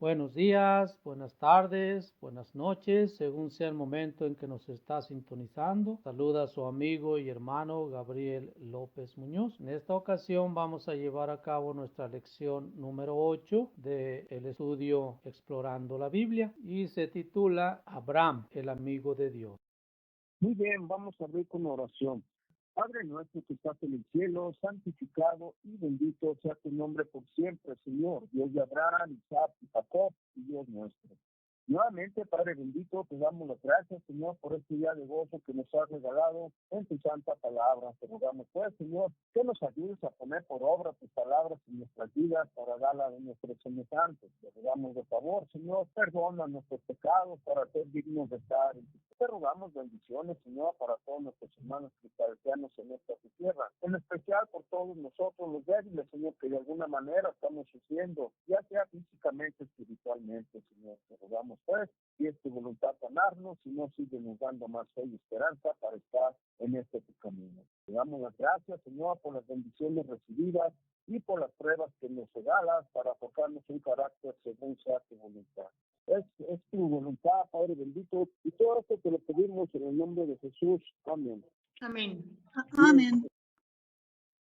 Buenos días, buenas tardes, buenas noches, según sea el momento en que nos está sintonizando. Saluda a su amigo y hermano Gabriel López Muñoz. En esta ocasión vamos a llevar a cabo nuestra lección número 8 del estudio Explorando la Biblia y se titula Abraham, el amigo de Dios. Muy bien, vamos a abrir con oración. Padre nuestro que estás en el cielo, santificado y bendito sea tu nombre por siempre, Señor, Dios de Abraham, Isaac y Jacob, y Dios nuestro. Nuevamente, Padre bendito, te damos las gracias, Señor, por este día de gozo que nos has regalado en tu santa palabra. Te rogamos, pues, Señor, que nos ayudes a poner por obra tus palabras en nuestras vidas para darla a nuestros semejantes. Te rogamos de favor, Señor, perdona nuestros pecados para ser dignos de estar en tu. Te rogamos bendiciones, Señor, para todos nuestros hermanos cristianos en esta tierra, en especial por todos nosotros los débiles, Señor, que de alguna manera estamos sufriendo, ya sea físicamente, espiritualmente, Señor. Te rogamos, pues, si es tu voluntad sanarnos, si no, síguenos dando más fe y esperanza para estar en este tu camino. Te damos las gracias, Señor, por las bendiciones recibidas y por las pruebas que nos regalas para forjarnos un carácter según sea tu voluntad. Es tu voluntad, Padre bendito, y todo esto te lo pedimos en el nombre de Jesús. Amén. Amén. Amén.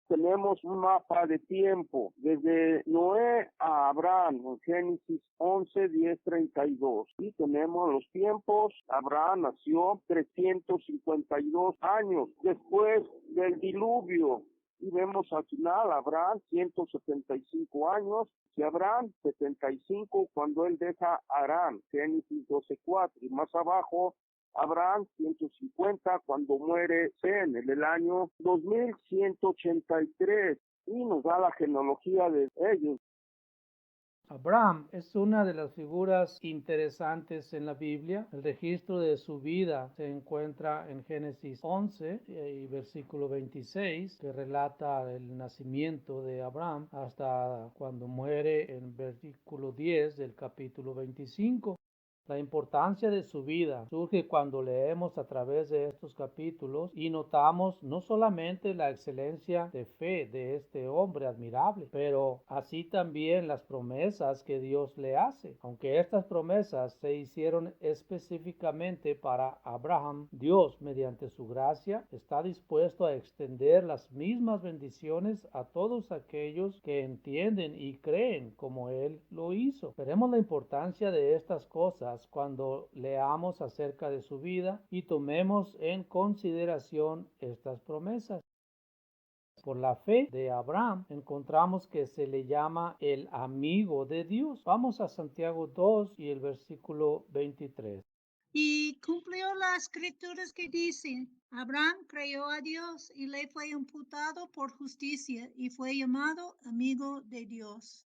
Tenemos un mapa de tiempo, desde Noé a Abraham, en Génesis 11, 10, 32. Y tenemos los tiempos. Abraham nació 352 años después del diluvio. Y vemos al final Abraham 175 años y Abraham 75 cuando él deja a Harán, Génesis 12:4. Y más abajo Abraham 150 cuando muere Sem en el año 2183 y nos da la genealogía de ellos. Abraham es una de las figuras interesantes en la Biblia. El registro de su vida se encuentra en Génesis 11 y versículo 26, que relata el nacimiento de Abraham hasta cuando muere en versículo 10 del capítulo 25. La importancia de su vida surge cuando leemos a través de estos capítulos y notamos no solamente la excelencia de fe de este hombre admirable, pero así también las promesas que Dios le hace. Aunque estas promesas se hicieron específicamente para Abraham, Dios, mediante su gracia, está dispuesto a extender las mismas bendiciones a todos aquellos que entienden y creen como Él lo hizo. Veremos la importancia de estas cosas cuando leamos acerca de su vida y tomemos en consideración estas promesas. Por la fe de Abraham encontramos que se le llama el amigo de Dios. Vamos a Santiago 2 y el versículo 23. Y cumplió las escrituras que dicen, Abraham creyó a Dios y le fue imputado por justicia y fue llamado amigo de Dios.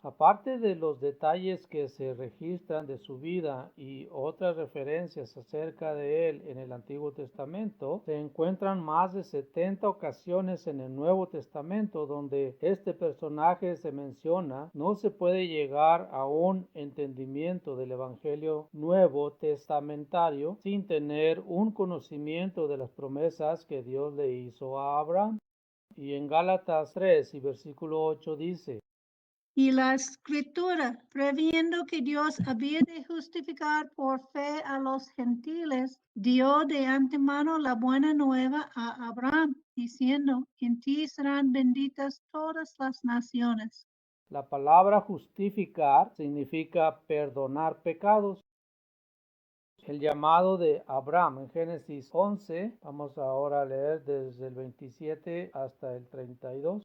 Aparte de los detalles que se registran de su vida y otras referencias acerca de él en el Antiguo Testamento, se encuentran más de 70 ocasiones en el Nuevo Testamento donde este personaje se menciona. No se puede llegar a un entendimiento del Evangelio Nuevo Testamentario sin tener un conocimiento de las promesas que Dios le hizo a Abraham. Y en Gálatas 3 y versículo 8 dice: Y la escritura, previendo que Dios había de justificar por fe a los gentiles, dio de antemano la buena nueva a Abraham, diciendo, en ti serán benditas todas las naciones. La palabra justificar significa perdonar pecados. El llamado de Abraham en Génesis 11, vamos ahora a leer desde el 27 hasta el 32.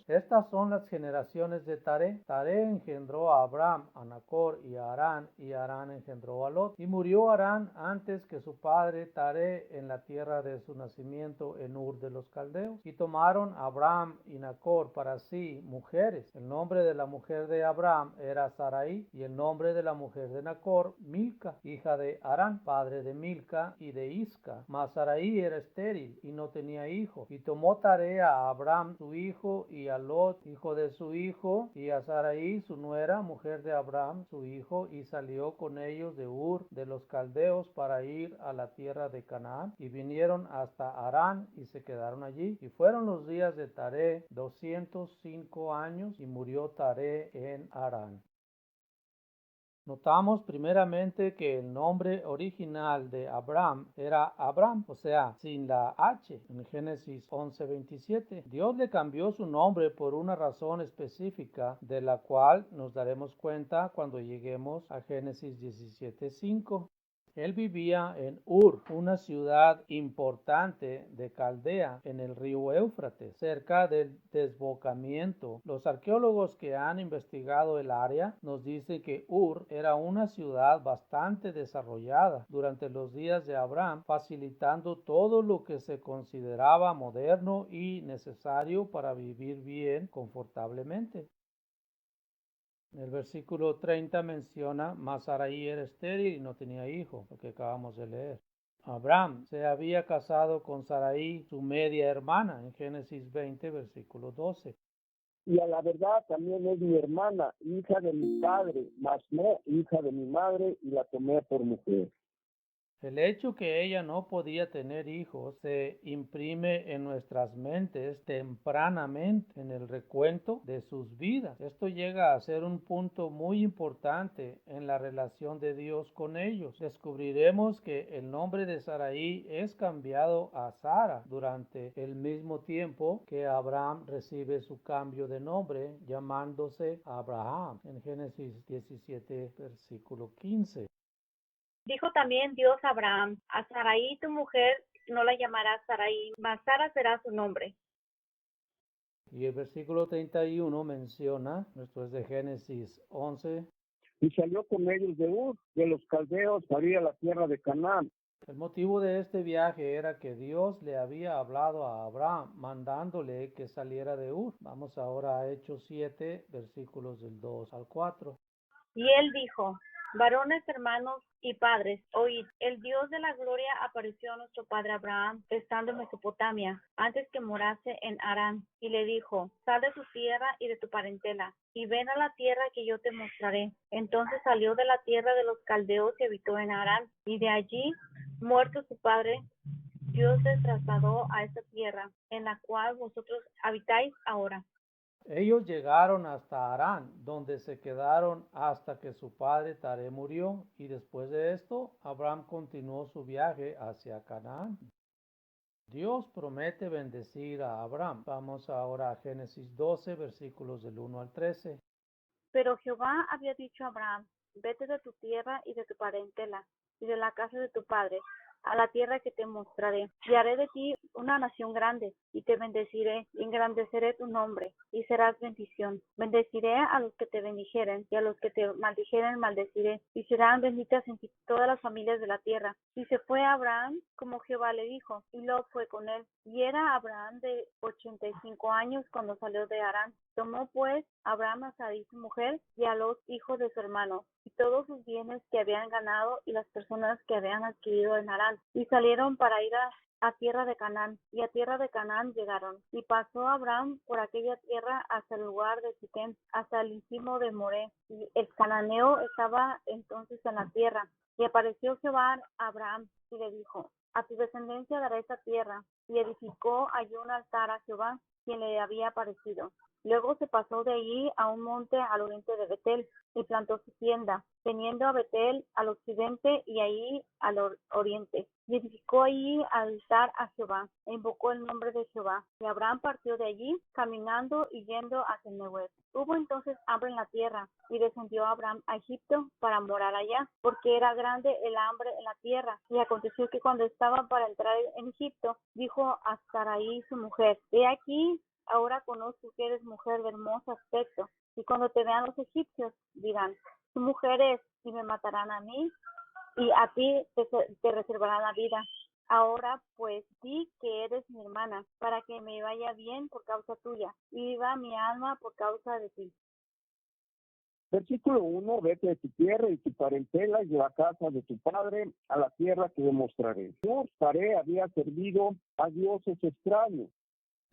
Estas son las generaciones de Taré. Taré engendró a Abraham, a Nacor y a Harán, y Harán engendró a Lot. Y murió Harán antes que su padre Taré en la tierra de su nacimiento en Ur de los Caldeos. Y tomaron a Abraham y Nacor para sí mujeres. El nombre de la mujer de Abraham era Sarai, y el nombre de la mujer de Nacor, Milca, hija de Harán, padre de Milca y de Isca. Mas Sarai era estéril y no tenía hijo. Y tomó Taré a Abraham su hijo y a Lot, hijo de su hijo, y a Sarai su nuera, mujer de Abraham su hijo, y salió con ellos de Ur de los Caldeos para ir a la tierra de Canaán, y vinieron hasta Harán y se quedaron allí. Y fueron los días de Taré 205 años, y murió Taré en Harán. Notamos primeramente que el nombre original de Abraham era Abram, o sea, sin la H, en Génesis 11:27. Dios le cambió su nombre por una razón específica, de la cual nos daremos cuenta cuando lleguemos a Génesis 17:5. Él vivía en Ur, una ciudad importante de Caldea en el río Éufrates, cerca del desbocamiento. Los arqueólogos que han investigado el área nos dicen que Ur era una ciudad bastante desarrollada durante los días de Abraham, facilitando todo lo que se consideraba moderno y necesario para vivir bien confortablemente. El versículo 30 menciona, mas Sarai era estéril y no tenía hijo, lo que acabamos de leer. Abraham se había casado con Sarai, su media hermana, en Génesis 20, versículo 12. Y a la verdad también es mi hermana, hija de mi padre, mas no hija de mi madre, y la tomé por mujer. El hecho que ella no podía tener hijos se imprime en nuestras mentes tempranamente en el recuento de sus vidas. Esto llega a ser un punto muy importante en la relación de Dios con ellos. Descubriremos que el nombre de Sarai es cambiado a Sara durante el mismo tiempo que Abraham recibe su cambio de nombre, llamándose Abraham en Génesis 17, versículo 15. Dijo también Dios a Abraham: a Sarai tu mujer no la llamarás Sarai, mas Sara será su nombre. Y el versículo 31 menciona, después de Génesis 11, Y salió con ellos de Ur, de los caldeos, para ir a la tierra de Canaán. el motivo de este viaje era que Dios le había hablado a Abraham, mandándole que saliera de Ur. Vamos ahora a Hechos 7, versículos del 2 al 4. Y él dijo: varones, hermanos y padres, oíd, el Dios de la gloria apareció a nuestro padre Abraham, estando en Mesopotamia, antes que morase en Harán, y le dijo: sal de tu tierra y de tu parentela, y ven a la tierra que yo te mostraré. Entonces salió de la tierra de los caldeos y habitó en Harán, y de allí, muerto su padre, Dios les trasladó a esta tierra, en la cual vosotros habitáis ahora. Ellos llegaron hasta Harán, donde se quedaron hasta que su padre Taré murió, y después de esto, Abraham continuó su viaje hacia Canaán. Dios promete bendecir a Abraham. Vamos ahora a Génesis 12, versículos del 1 al 13. Pero Jehová había dicho a Abraham: vete de tu tierra y de tu parentela, y de la casa de tu padre, a la tierra que te mostraré, y haré de ti una nación grande, y te bendeciré, y engrandeceré tu nombre, y serás bendición. Bendeciré a los que te bendijeren, y a los que te maldijeren maldeciré, y serán benditas en ti todas las familias de la tierra. Y se fue Abraham como Jehová le dijo, y Lot fue con él. Y era Abraham de 85 años cuando salió de Harán. Tomó pues Abraham a Sarai su mujer, y a los hijos de su hermano, y todos sus bienes que habían ganado, y las personas que habían adquirido en Harán, y salieron para ir a tierra de Canaán, y a tierra de Canaán llegaron. Y pasó Abraham por aquella tierra hasta el lugar de Siquem, hasta el istmo de Moré, y el cananeo estaba entonces en la tierra. Y apareció Jehová a Abraham, y le dijo: a tu descendencia daré esta tierra. Y edificó allí un altar a Jehová, quien le había aparecido. Luego se pasó de allí a un monte al oriente de Betel, y plantó su tienda, teniendo a Betel al occidente y ahí al oriente. Y edificó allí altar a Jehová, e invocó el nombre de Jehová. Y Abraham partió de allí, caminando y yendo hacia el Negev. Hubo entonces hambre en la tierra, y descendió Abraham a Egipto para morar allá, porque era grande el hambre en la tierra. Y aconteció que cuando estaba para entrar en Egipto, dijo a Sarai su mujer: he aquí, ahora conozco que eres mujer de hermoso aspecto, y cuando te vean los egipcios dirán: tu mujer es, y me matarán a mí, y a ti te reservarán la vida. Ahora pues di que eres mi hermana, para que me vaya bien por causa tuya, y viva mi alma por causa de ti. Versículo 1, vete de tu tierra y tu parentela y de la casa de tu padre a la tierra que demostraré. Dios, Taré, había servido a dioses extraños.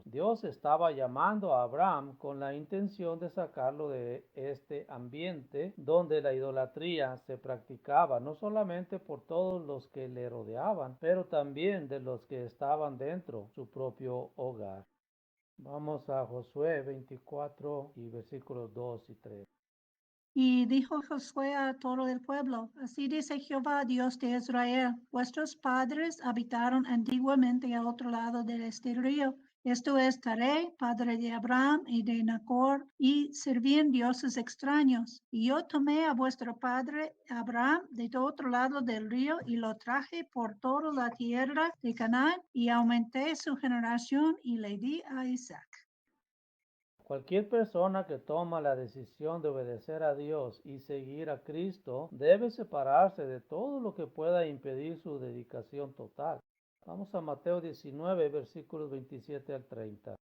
Dios estaba llamando a Abraham con la intención de sacarlo de este ambiente donde la idolatría se practicaba, no solamente por todos los que le rodeaban, pero también de los que estaban dentro su propio hogar. Vamos a Josué 24 y versículos 2 y 3. Y dijo Josué a todo el pueblo, así dice Jehová, Dios de Israel, vuestros padres habitaron antiguamente al otro lado de este río. Esto es Taré, padre de Abraham y de Nacor, y servían dioses extraños. Y yo tomé a vuestro padre Abraham de otro lado del río y lo traje por toda la tierra de Canaán y aumenté su generación y le di a Isaac. Cualquier persona que toma la decisión de obedecer a Dios y seguir a Cristo debe separarse de todo lo que pueda impedir su dedicación total. Vamos a Mateo 19, versículos 27 al 30.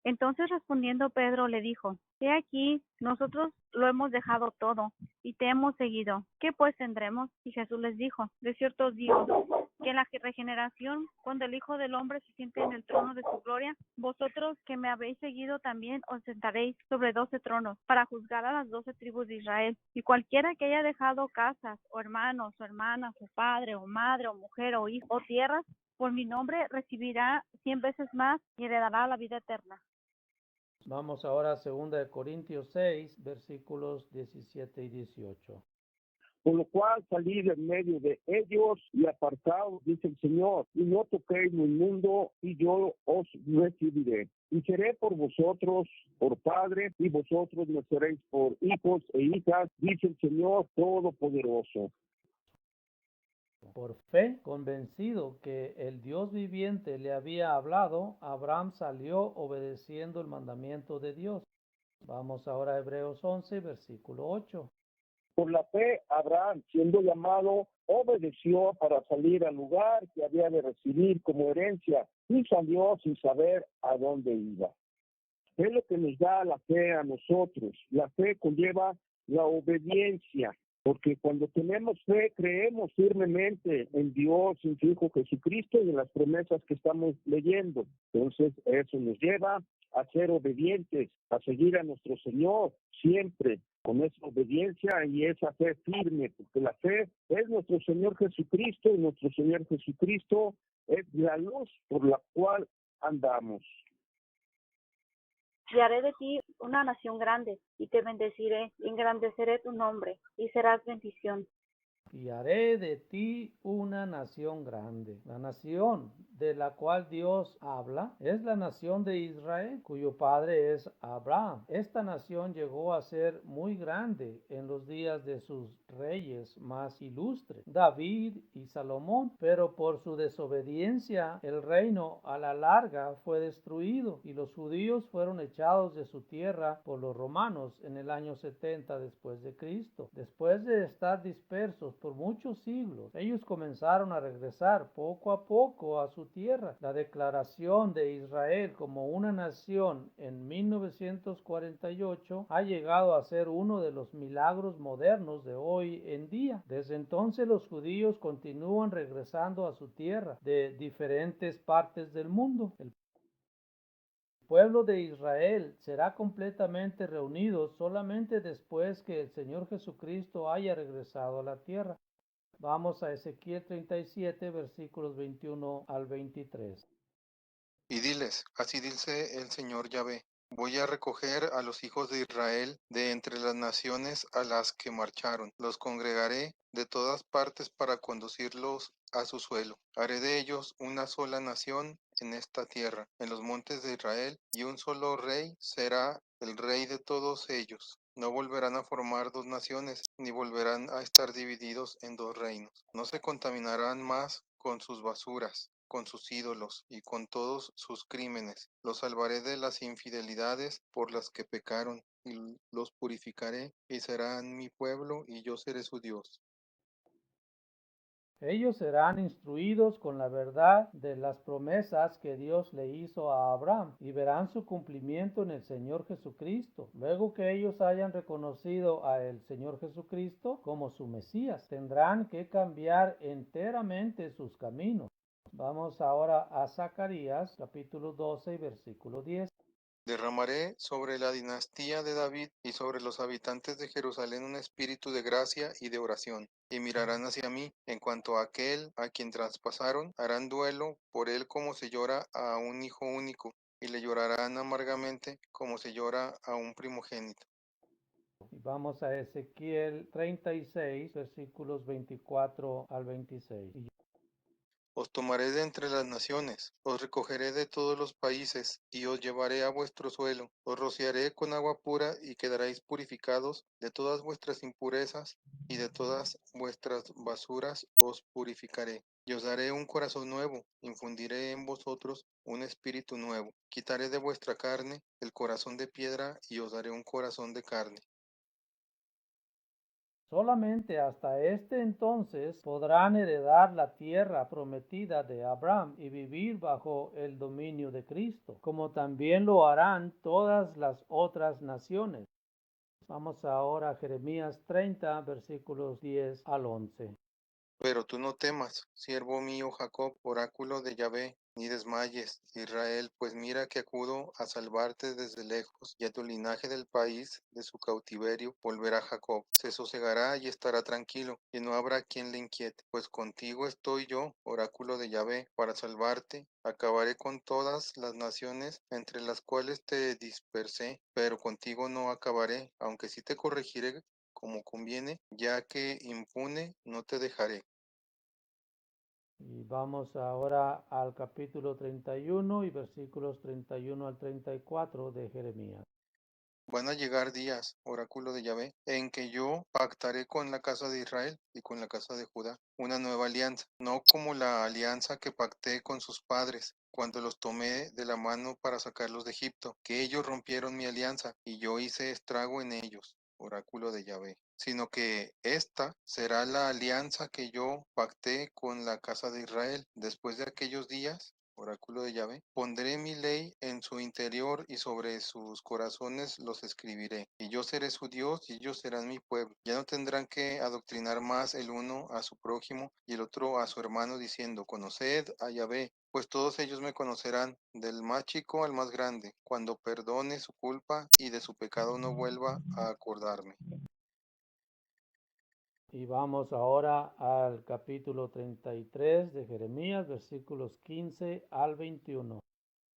Entonces respondiendo Pedro le dijo, He aquí, nosotros lo hemos dejado todo y te hemos seguido. ¿Qué pues tendremos? Y Jesús les dijo, de cierto os digo, que en la regeneración, cuando el Hijo del Hombre se siente en el trono de su gloria, vosotros que me habéis seguido también os sentaréis sobre 12 tronos para juzgar a las 12 tribus de Israel. Y cualquiera que haya dejado casas, o hermanos, o hermanas, o padre, o madre, o mujer, o hijo, o tierras, por mi nombre recibirá 100 veces más y heredará la vida eterna. Vamos ahora a 2 Corintios 6, versículos 17 y 18. Por lo cual salid en medio de ellos y apartaos, dice el Señor, y no toquéis lo inmundo, y yo os recibiré. Y seré por vosotros por padre, y vosotros me seréis por hijos e hijas, dice el Señor Todopoderoso. Por fe, convencido que el Dios viviente le había hablado, Abraham salió obedeciendo el mandamiento de Dios. Vamos ahora a Hebreos 11, versículo 8. Por la fe, Abraham, siendo llamado, obedeció para salir al lugar que había de recibir como herencia, y salió sin saber a dónde iba. Es lo que nos da la fe a nosotros. La fe conlleva la obediencia, porque cuando tenemos fe, creemos firmemente en Dios, en su Hijo Jesucristo y en las promesas que estamos leyendo. Entonces, eso nos lleva a ser obedientes, a seguir a nuestro Señor siempre con esa obediencia y esa fe firme, porque la fe es nuestro Señor Jesucristo y nuestro Señor Jesucristo es la luz por la cual andamos. Y haré de ti una nación grande, y te bendeciré, y engrandeceré tu nombre, y serás bendición. Y haré de ti una nación grande. La nación de la cual Dios habla es la nación de Israel, cuyo padre es Abraham. Esta nación llegó a ser muy grande en los días de sus reyes más ilustres, David y Salomón, pero por su desobediencia el reino a la larga fue destruido y los judíos fueron echados de su tierra por los romanos en el año 70 después de Cristo. Después de estar dispersos por muchos siglos, ellos comenzaron a regresar poco a poco a su tierra. La declaración de Israel como una nación en 1948 ha llegado a ser uno de los milagros modernos de hoy en día. Desde entonces los judíos continúan regresando a su tierra de diferentes partes del mundo. El pueblo de Israel será completamente reunido solamente después que el Señor Jesucristo haya regresado a la tierra. Vamos a Ezequiel 37, versículos 21 al 23. Y diles, así dice el Señor Yahvé, voy a recoger a los hijos de Israel de entre las naciones a las que marcharon. Los congregaré de todas partes para conducirlos a su suelo. Haré de ellos una sola nación en esta tierra, en los montes de Israel, y un solo rey será el rey de todos ellos. No volverán a formar dos naciones, ni volverán a estar divididos en dos reinos. No se contaminarán más con sus basuras, con sus ídolos y con todos sus crímenes. Los salvaré de las infidelidades por las que pecaron, y los purificaré, y serán mi pueblo, y yo seré su Dios. Ellos serán instruidos con la verdad de las promesas que Dios le hizo a Abraham y verán su cumplimiento en el Señor Jesucristo. Luego que ellos hayan reconocido a el Señor Jesucristo como su Mesías, tendrán que cambiar enteramente sus caminos. Vamos ahora a Zacarías capítulo 12 y versículo 10. Derramaré sobre la dinastía de David y sobre los habitantes de Jerusalén un espíritu de gracia y de oración, y mirarán hacia mí. En cuanto a aquel a quien traspasaron, harán duelo por él como se llora a un hijo único, y le llorarán amargamente como se llora a un primogénito. Y vamos a Ezequiel 36, versículos 24 al 26. Os tomaré de entre las naciones, os recogeré de todos los países, y os llevaré a vuestro suelo. Os rociaré con agua pura, y quedaréis purificados de todas vuestras impurezas, y de todas vuestras basuras os purificaré. Y os daré un corazón nuevo, infundiré en vosotros un espíritu nuevo. Quitaré de vuestra carne el corazón de piedra, y os daré un corazón de carne. Solamente hasta este entonces podrán heredar la tierra prometida de Abraham y vivir bajo el dominio de Cristo, como también lo harán todas las otras naciones. Vamos ahora a Jeremías 30, versículos 10 al 11. Pero tú no temas, siervo mío Jacob, oráculo de Yahvé, ni desmayes, Israel, pues mira que acudo a salvarte desde lejos, y a tu linaje del país de su cautiverio volverá Jacob. Se sosegará y estará tranquilo, y no habrá quien le inquiete, pues contigo estoy yo, oráculo de Yahvé, para salvarte. Acabaré con todas las naciones entre las cuales te dispersé, pero contigo no acabaré, aunque sí te corregiré como conviene, ya que impune no te dejaré. Y vamos ahora al capítulo 31 y versículos 31 al 34 de Jeremías. Van a llegar días, oráculo de Yahvé, en que yo pactaré con la casa de Israel y con la casa de Judá una nueva alianza, no como la alianza que pacté con sus padres cuando los tomé de la mano para sacarlos de Egipto, que ellos rompieron mi alianza y yo hice estrago en ellos, oráculo de Yahvé, sino que esta será la alianza que yo pacté con la casa de Israel después de aquellos días, oráculo de Yahvé, pondré mi ley en su interior y sobre sus corazones los escribiré. Y yo seré su Dios y ellos serán mi pueblo. Ya no tendrán que adoctrinar más el uno a su prójimo y el otro a su hermano diciendo, conoced a Yahvé, pues todos ellos me conocerán, del más chico al más grande, cuando perdone su culpa y de su pecado no vuelva a acordarme. Y vamos ahora al capítulo 33 de Jeremías, versículos 15 al 21.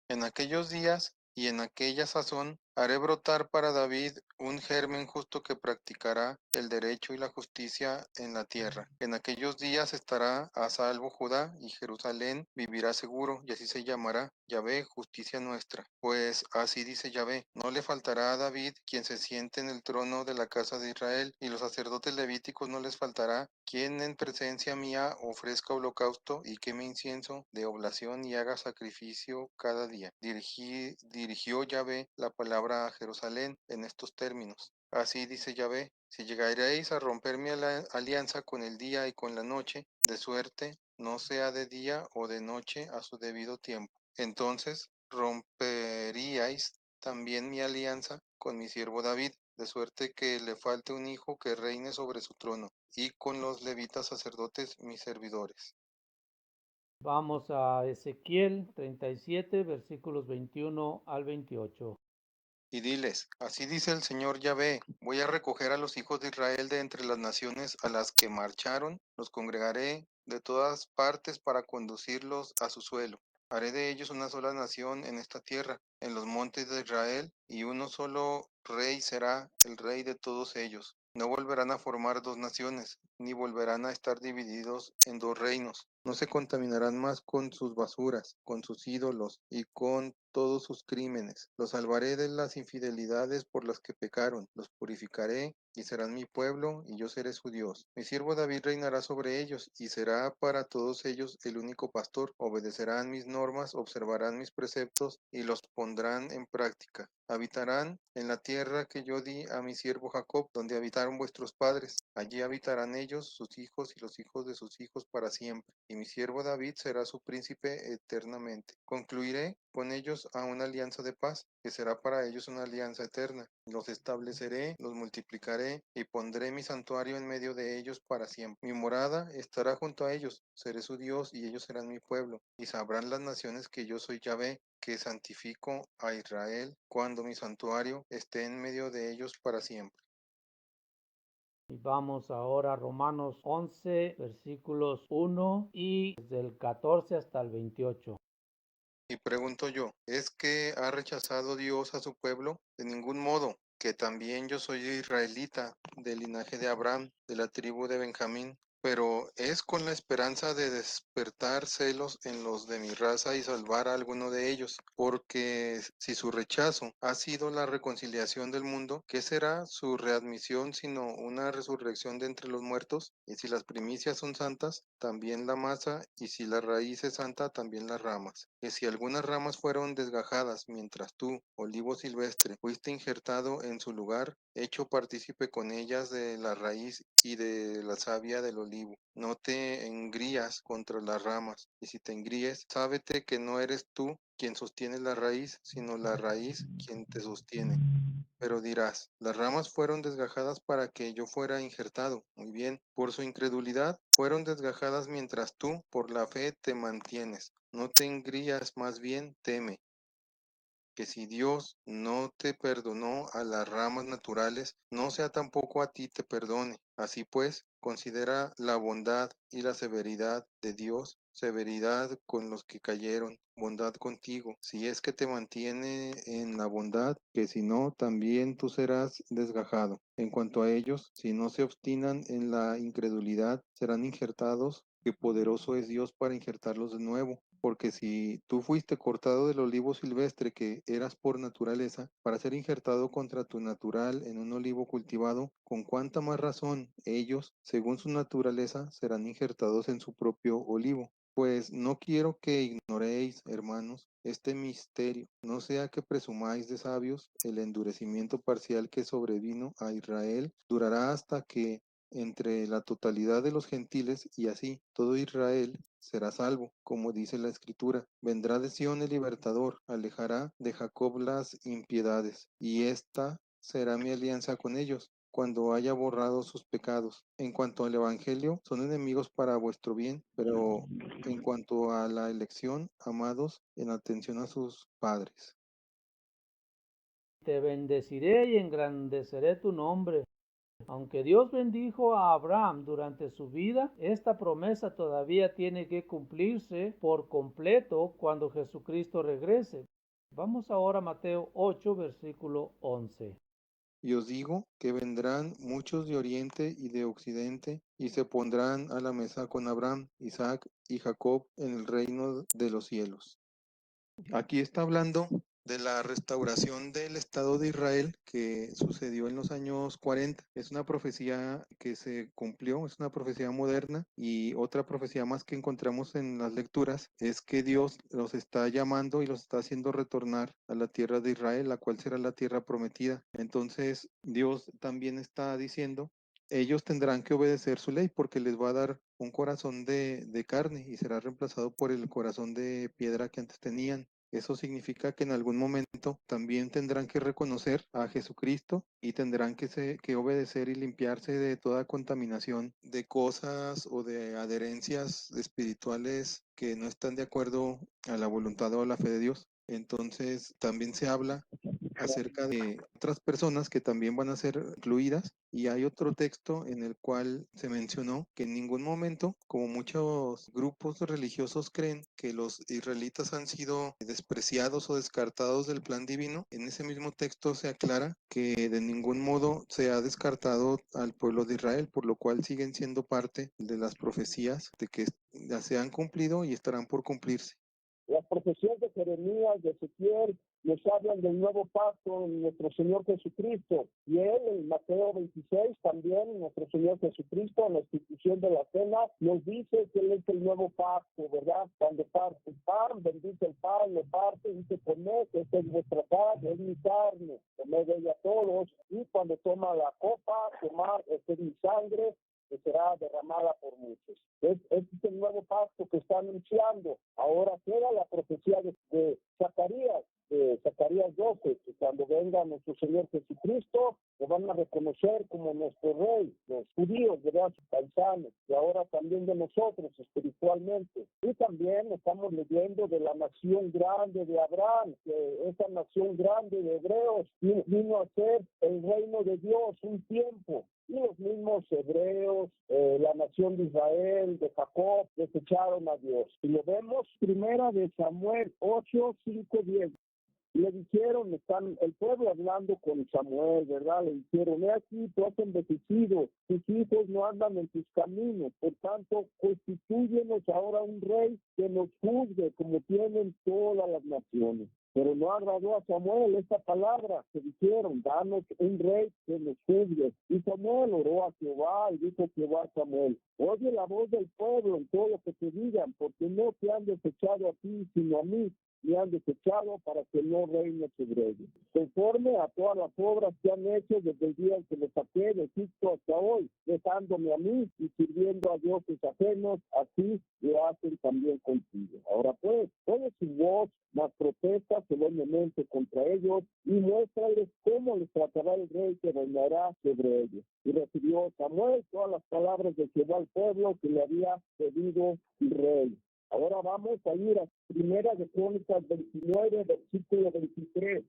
En aquellos días y en aquella sazón haré brotar para David un germen justo que practicará el derecho y la justicia en la tierra. En aquellos días estará a salvo Judá y Jerusalén vivirá seguro, y así se llamará Yahvé, justicia nuestra. Pues así dice Yahvé, no le faltará a David quien se siente en el trono de la casa de Israel, y los sacerdotes levíticos no les faltará quien en presencia mía ofrezca holocausto y queme incienso de oblación y haga sacrificio cada día. Dirigió Yahvé la palabra a Jerusalén en estos términos. Así dice Yahvé, si llegaréis a romper mi alianza con el día y con la noche, de suerte no sea de día o de noche a su debido tiempo. Entonces romperíais también mi alianza con mi siervo David, de suerte que le falte un hijo que reine sobre su trono, y con los levitas sacerdotes mis servidores. Vamos a Ezequiel 37, versículos 21 al 28. Y diles, así dice el Señor Yahvé, voy a recoger a los hijos de Israel de entre las naciones a las que marcharon, los congregaré de todas partes para conducirlos a su suelo. Haré de ellos una sola nación en esta tierra, en los montes de Israel, y uno solo rey será el rey de todos ellos. No volverán a formar dos naciones, ni volverán a estar divididos en dos reinos. No se contaminarán más con sus basuras, con sus ídolos y con todos sus crímenes. Los salvaré de las infidelidades por las que pecaron. Los purificaré y serán mi pueblo y yo seré su Dios. Mi siervo David reinará sobre ellos y será para todos ellos el único pastor. Obedecerán mis normas, observarán mis preceptos y los pondrán en práctica. Habitarán en la tierra que yo di a mi siervo Jacob, donde habitaron vuestros padres. Allí habitarán ellos, sus hijos y los hijos de sus hijos para siempre. Y mi siervo David será su príncipe eternamente. Concluiré con ellos a una alianza de paz, que será para ellos una alianza eterna. Los estableceré, los multiplicaré y pondré mi santuario en medio de ellos para siempre. Mi morada estará junto a ellos, seré su Dios y ellos serán mi pueblo. Y sabrán las naciones que yo soy Yahvé, que santifico a Israel cuando mi santuario esté en medio de ellos para siempre. Y vamos ahora a Romanos 11, versículos 1 y del 14 hasta el 28. Y pregunto yo, ¿es que ha rechazado Dios a su pueblo? De ningún modo. que también yo soy israelita, del linaje de Abraham, de la tribu de Benjamín, pero es con la esperanza de despertar celos en los de mi raza y salvar a alguno de ellos, porque si su rechazo ha sido la reconciliación del mundo, ¿qué será su readmisión sino una resurrección de entre los muertos? Y si las primicias son santas, también la masa, y si la raíz es santa, también las ramas. Que si algunas ramas fueron desgajadas, mientras tú, olivo silvestre, fuiste injertado en su lugar, hecho partícipe con ellas de la raíz y de la savia del olivo. No te engrías contra las ramas, y si te engríes, sábete que no eres tú quien sostiene la raíz, sino la raíz quien te sostiene. Pero dirás, las ramas fueron desgajadas para que yo fuera injertado. Muy bien, por su incredulidad fueron desgajadas mientras tú, por la fe, te mantienes. No te engrías, más bien teme que si Dios no te perdonó a las ramas naturales, no sea tampoco a ti te perdone. Así pues, considera la bondad y la severidad de Dios, severidad con los que cayeron, bondad contigo, si es que te mantiene en la bondad, que si no, también tú serás desgajado. En cuanto a ellos, si no se obstinan en la incredulidad, serán injertados, que poderoso es Dios para injertarlos de nuevo. Porque si tú fuiste cortado del olivo silvestre que eras por naturaleza, para ser injertado contra tu natural en un olivo cultivado, con cuánta más razón ellos, según su naturaleza, serán injertados en su propio olivo. Pues no quiero que ignoréis, hermanos, este misterio, no sea que presumáis de sabios, el endurecimiento parcial que sobrevino a Israel durará hasta que entre la totalidad de los gentiles y así todo Israel será salvo, como dice la Escritura. Vendrá de Sión el libertador, alejará de Jacob las impiedades, y esta será mi alianza con ellos, cuando haya borrado sus pecados. En cuanto al Evangelio, son enemigos para vuestro bien, pero en cuanto a la elección, amados, en atención a sus padres. Te bendeciré y engrandeceré tu nombre. Aunque Dios bendijo a Abraham durante su vida, esta promesa todavía tiene que cumplirse por completo cuando Jesucristo regrese. Vamos ahora a Mateo 8, versículo 11. Y os digo que vendrán muchos de oriente y de occidente, y se pondrán a la mesa con Abraham, Isaac y Jacob en el reino de los cielos. Aquí está hablando de la restauración del Estado de Israel que sucedió en los años 40. Es una profecía que se cumplió, es una profecía moderna, y otra profecía más que encontramos en las lecturas es que Dios los está llamando y los está haciendo retornar a la tierra de Israel, la cual será la tierra prometida. Entonces Dios también está diciendo, ellos tendrán que obedecer su ley porque les va a dar un corazón de carne y será reemplazado por el corazón de piedra que antes tenían. Eso significa que en algún momento también tendrán que reconocer a Jesucristo y tendrán que obedecer y limpiarse de toda contaminación de cosas o de adherencias espirituales que no están de acuerdo a la voluntad o a la fe de Dios. Entonces también se habla acerca de otras personas que también van a ser incluidas, y hay otro texto en el cual se mencionó que en ningún momento, como muchos grupos religiosos creen que los israelitas han sido despreciados o descartados del plan divino, en ese mismo texto se aclara que de ningún modo se ha descartado al pueblo de Israel, por lo cual siguen siendo parte de las profecías de que ya se han cumplido y estarán por cumplirse. Las profecías de Jeremías, de Ezequiel, nos hablan del nuevo pacto en nuestro Señor Jesucristo. Y él, en Mateo 26, también nuestro Señor Jesucristo, en la institución de la cena, nos dice que él es el nuevo pacto, ¿verdad? Cuando parte el pan, bendice el pan, lo parte, dice, comed, esta es vuestra carne, es mi carne, comed de ella todos. Y cuando toma la copa, tomar, esta es mi sangre, que será derramada por muchos. Este es el nuevo pacto que está anunciando. Ahora queda la profecía de Zacarías 12, que cuando venga nuestro Señor Jesucristo, lo van a reconocer como nuestro rey, los judíos, ¿verdad? Sus paisanos, y ahora también de nosotros espiritualmente. Y también estamos leyendo de la nación grande de Abraham, que esa nación grande de hebreos vino a ser el reino de Dios un tiempo. Y los mismos hebreos, la nación de Israel, de Jacob, desecharon a Dios. Y lo vemos, primera de Samuel 8, 5, 10. Y le dijeron, están el pueblo hablando con Samuel, ¿verdad? Le dijeron, he aquí, tú has envejecido, tus hijos no andan en tus caminos, por tanto, constitúyenos ahora un rey que nos juzgue como tienen todas las naciones. Pero no agradó a Samuel esta palabra que dijeron, danos un rey que nos juzgue. Y Samuel oró a Jehová y dijo Jehová a Samuel, oye la voz del pueblo en todo lo que te digan, porque no te han desechado a ti, sino a mí me han desechado para que no reine sobre ellos. Conforme a todas las obras que han hecho desde el día en que me saqué de Egipto hasta hoy, dejándome a mí y sirviendo a dioses ajenos, así lo hacen también contigo. Ahora pues, oye su voz, mas protesta solemnemente contra ellos y muéstrales cómo les tratará el rey que reinará sobre ellos. Y recibió Samuel todas las palabras de Jehová al pueblo que le había pedido el rey. Ahora vamos a ir a Primera de Crónicas 29, versículo 23.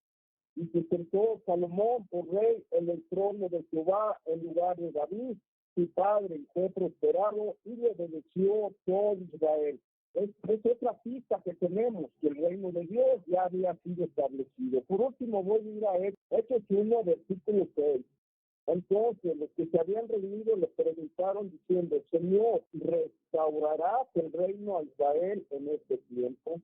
Y se sentó Salomón por rey en el trono de Jehová en lugar de David, su padre, y fue prosperado y le beneció todo Israel. Es otra pista que tenemos, que el reino de Dios ya había sido establecido. Por último, voy a ir a Hechos 1, versículo 6. Entonces los que se habían reunido le preguntaron diciendo, Señor, ¿restaurarás el reino a Israel en este tiempo?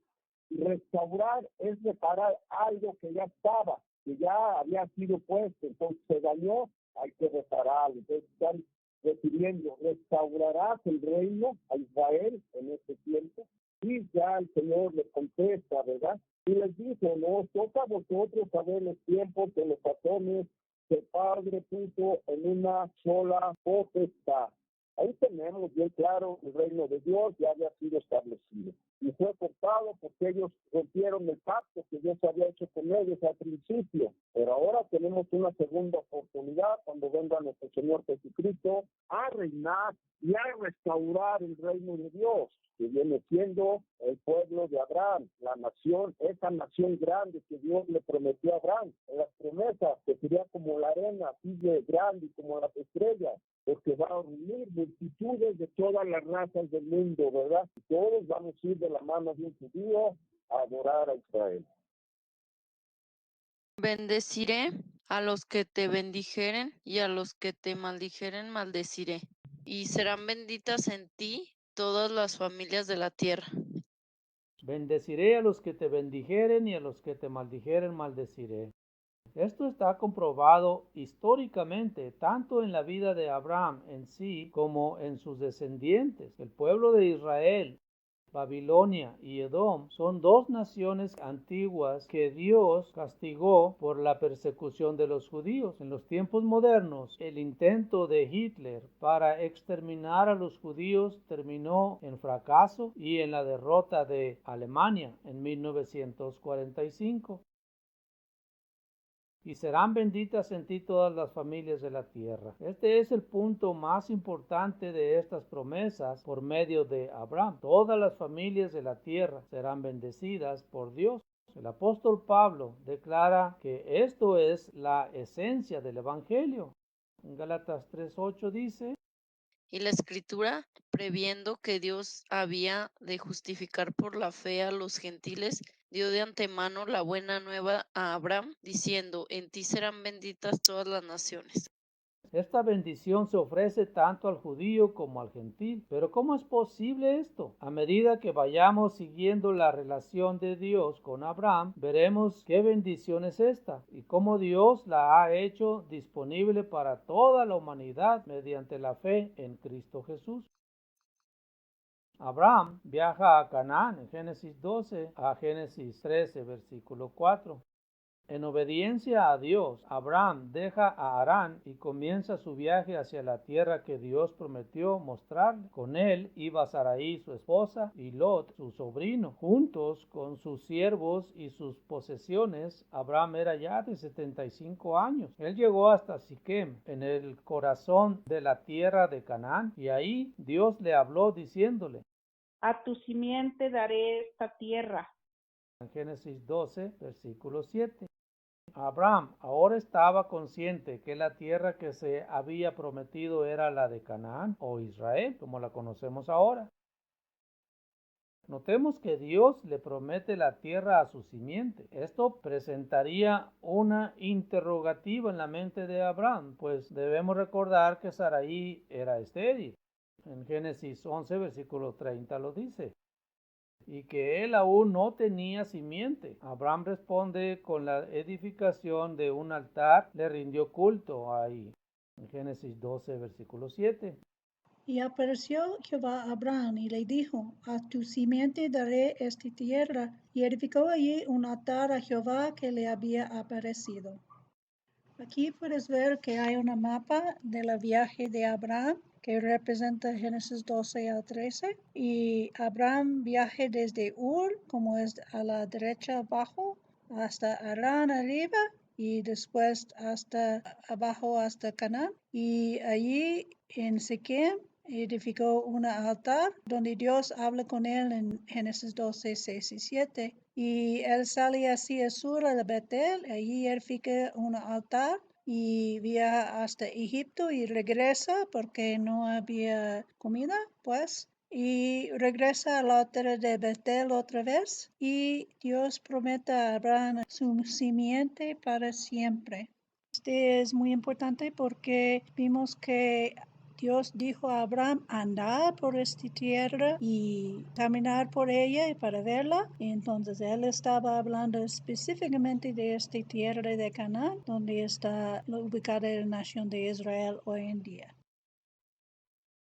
Y restaurar es reparar algo que ya estaba, que ya había sido puesto, entonces se dañó, hay que reparar. Entonces están refiriendo, ¿restaurarás el reino a Israel en este tiempo? Y ya el Señor les contesta, ¿verdad? Y les dijo, no os toca a vosotros saber los tiempos de los sazones que el Padre puso en una sola potestad. Ahí tenemos bien claro, el reino de Dios ya había sido establecido. Y fue cortado porque ellos rompieron el pacto que Dios había hecho con ellos al principio. Pero ahora tenemos una segunda oportunidad cuando venga nuestro Señor Jesucristo a reinar y a restaurar el reino de Dios, que viene siendo el pueblo de Abraham, la nación, esa nación grande que Dios le prometió a Abraham, en las promesas, que sería como la arena, así de grande y como las estrellas, porque va a reunir multitudes de todas las razas del mundo, ¿verdad? Y todos vamos a ir de la mano de un judío a adorar a Israel. Bendeciré a los que te bendijeren y a los que te maldijeren maldeciré. Y serán benditas en ti todas las familias de la tierra. Bendeciré a los que te bendijeren y a los que te maldijeren maldeciré. Esto está comprobado históricamente tanto en la vida de Abraham en sí como en sus descendientes. El pueblo de Israel, Babilonia y Edom son dos naciones antiguas que Dios castigó por la persecución de los judíos. En los tiempos modernos, el intento de Hitler para exterminar a los judíos terminó en fracaso y en la derrota de Alemania en 1945. Y serán benditas en ti todas las familias de la tierra. Este es el punto más importante de estas promesas por medio de Abraham. Todas las familias de la tierra serán bendecidas por Dios. El apóstol Pablo declara que esto es la esencia del Evangelio. En Gálatas 3:8 dice, Y la escritura, previendo que Dios había de justificar por la fe a los gentiles, dio de antemano la buena nueva a Abraham, diciendo, en ti serán benditas todas las naciones. esta bendición se ofrece tanto al judío como al gentil. Pero ¿cómo es posible esto? A medida que vayamos siguiendo la relación de Dios con Abraham, veremos qué bendición es esta y cómo Dios la ha hecho disponible para toda la humanidad mediante la fe en Cristo Jesús. Abraham viaja a Canaán en Génesis 12 a Génesis 13, versículo 4. En obediencia a Dios, Abraham deja a Harán y comienza su viaje hacia la tierra que Dios prometió mostrarle. Con él iba Sarai, su esposa, y Lot, su sobrino. Juntos con sus siervos y sus posesiones, Abraham era ya de 75 años. Él llegó hasta Siquem, en el corazón de la tierra de Canaán, y ahí Dios le habló diciéndole, a tu simiente daré esta tierra. en Génesis 12, versículo 7. Abraham ahora estaba consciente que la tierra que se había prometido era la de Canaán o Israel, como la conocemos ahora. Notemos que Dios le promete la tierra a su simiente. Esto presentaría una interrogativa en la mente de Abraham, pues debemos recordar que Sarai era estéril. En Génesis 11, versículo 30 lo dice. Y que él aún no tenía simiente. Abraham responde con la edificación de un altar, le rindió culto ahí. En Génesis 12, versículo 7. Y apareció Jehová a Abraham y le dijo, a tu simiente daré esta tierra. Y edificó allí un altar a Jehová que le había aparecido. Aquí puedes ver que hay una mapa del viaje de Abraham que representa Génesis 12 al 13. Y Abraham viaja desde Ur, como es a la derecha abajo, hasta Arán arriba y después hasta abajo hasta Canaán. Y allí en Siquem edificó un altar donde Dios habla con él en Génesis 12, 6 y 7. Y él sale hacia el sur de Betel, allí edifica un altar y viaja hasta Egipto y regresa porque no había comida, pues. Y regresa a la altura de Betel otra vez y Dios promete a Abraham su simiente para siempre. Este es muy importante porque vimos que Dios dijo a Abraham, anda por esta tierra y caminar por ella y para verla. Y entonces él estaba hablando específicamente de esta tierra de Canaán, donde está ubicada la nación de Israel hoy en día.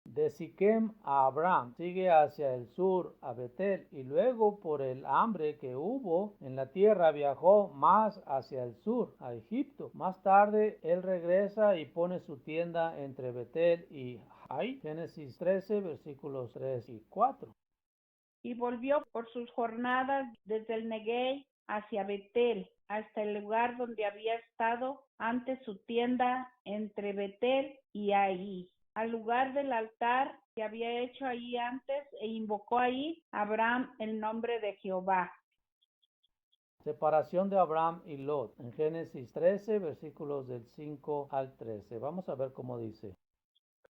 De Siquem a Abraham sigue hacia el sur a Betel y luego por el hambre que hubo en la tierra viajó más hacia el sur a Egipto. Más tarde él regresa y pone su tienda entre Betel y Hai. Génesis 13 versículos 3 y 4. Y volvió por sus jornadas desde el Neguey hacia Betel, hasta el lugar donde había estado antes su tienda entre Betel y Ahí, al lugar del altar que había hecho allí antes, e invocó ahí Abraham el nombre de Jehová. Separación de Abraham y Lot en Génesis 13 versículos del 5 al 13. Vamos a ver cómo dice.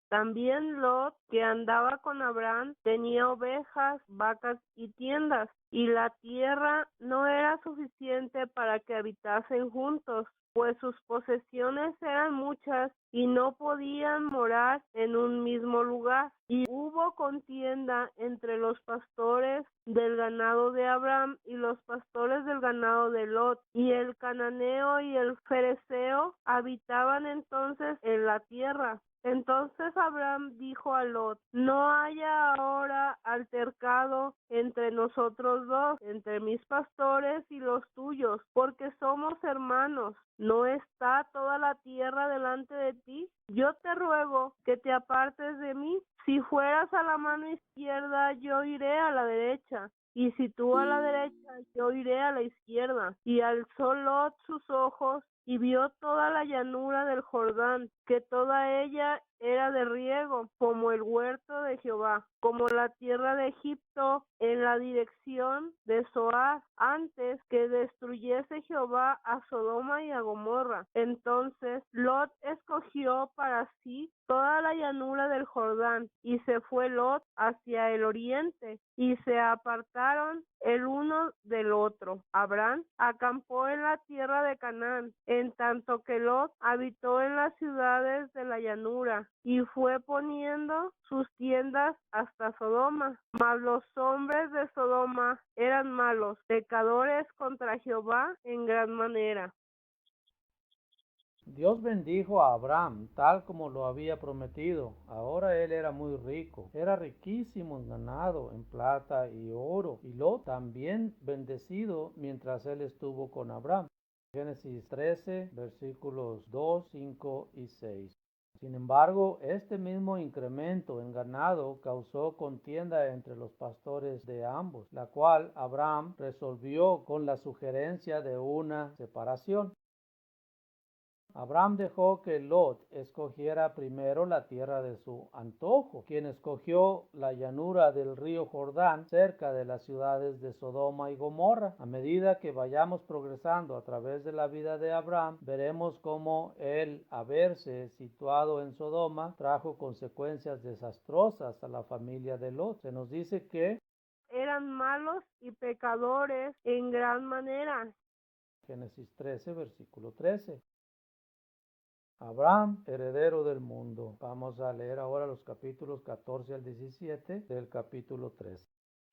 También Lot, que andaba con Abraham, tenía ovejas, vacas y tiendas, y la tierra no era suficiente para que habitasen juntos, pues sus posesiones eran muchas y no podían morar en un mismo lugar. Y hubo contienda entre los pastores del ganado de Abraham y los pastores del ganado de Lot, y el cananeo y el fereceo habitaban entonces en la tierra. Entonces Abraham dijo a Lot, no haya ahora altercado entre nosotros dos, entre mis pastores y los tuyos, porque somos hermanos. ¿No está toda la tierra delante de ti? Yo te ruego que te apartes de mí. Si fueras a la mano izquierda, yo iré a la derecha. Y si tú a la derecha, yo iré a la izquierda. Y alzó Lot sus ojos y vio toda la llanura del Jordán, que toda ella era de riego, como el huerto de Jehová, como la tierra de Egipto, en la dirección de Zoar, antes que destruyese Jehová a Sodoma y a Gomorra. Entonces Lot escogió para sí toda la llanura del Jordán, y se fue Lot hacia el oriente, y se apartaron el uno del otro. Abraham acampó en la tierra de Canaán, en tanto que Lot habitó en las ciudades de la llanura, y fue poniendo sus tiendas hasta Sodoma. Mas los hombres de Sodoma eran malos, pecadores contra Jehová en gran manera. Dios bendijo a Abraham tal como lo había prometido. Ahora él era muy rico, era riquísimo en ganado, en plata y oro. Y Lot también bendecido mientras él estuvo con Abraham. Génesis 13, versículos 2, 5 y 6. Sin embargo, este mismo incremento en ganado causó contienda entre los pastores de ambos, la cual Abraham resolvió con la sugerencia de una separación. Abraham dejó que Lot escogiera primero la tierra de su antojo, quien escogió la llanura del río Jordán cerca de las ciudades de Sodoma y Gomorra. A medida que vayamos progresando a través de la vida de Abraham, veremos cómo el haberse situado en Sodoma trajo consecuencias desastrosas a la familia de Lot. Se nos dice que eran malos y pecadores en gran manera. Génesis 13, versículo 13. Abraham, heredero del mundo. Vamos a leer ahora los capítulos 14 al 17 del capítulo 13.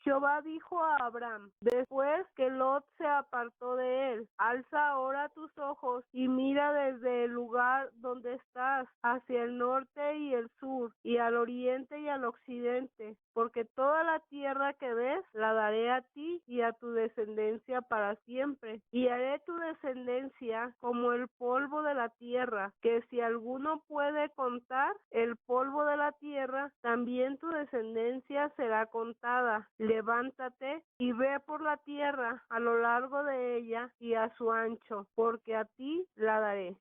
Jehová dijo a Abraham, después que Lot se apartó de él, alza ahora tus ojos y mira desde el lugar donde estás, hacia el norte y el sur, y al oriente y al occidente, porque toda la tierra que ves la daré a ti y a tu descendencia para siempre, y haré tu descendencia como el polvo de la tierra, que si alguno puede contar el polvo de la tierra, también tu descendencia será contada. Levántate y ve por la tierra a lo largo de ella y a su ancho, porque a ti la daré.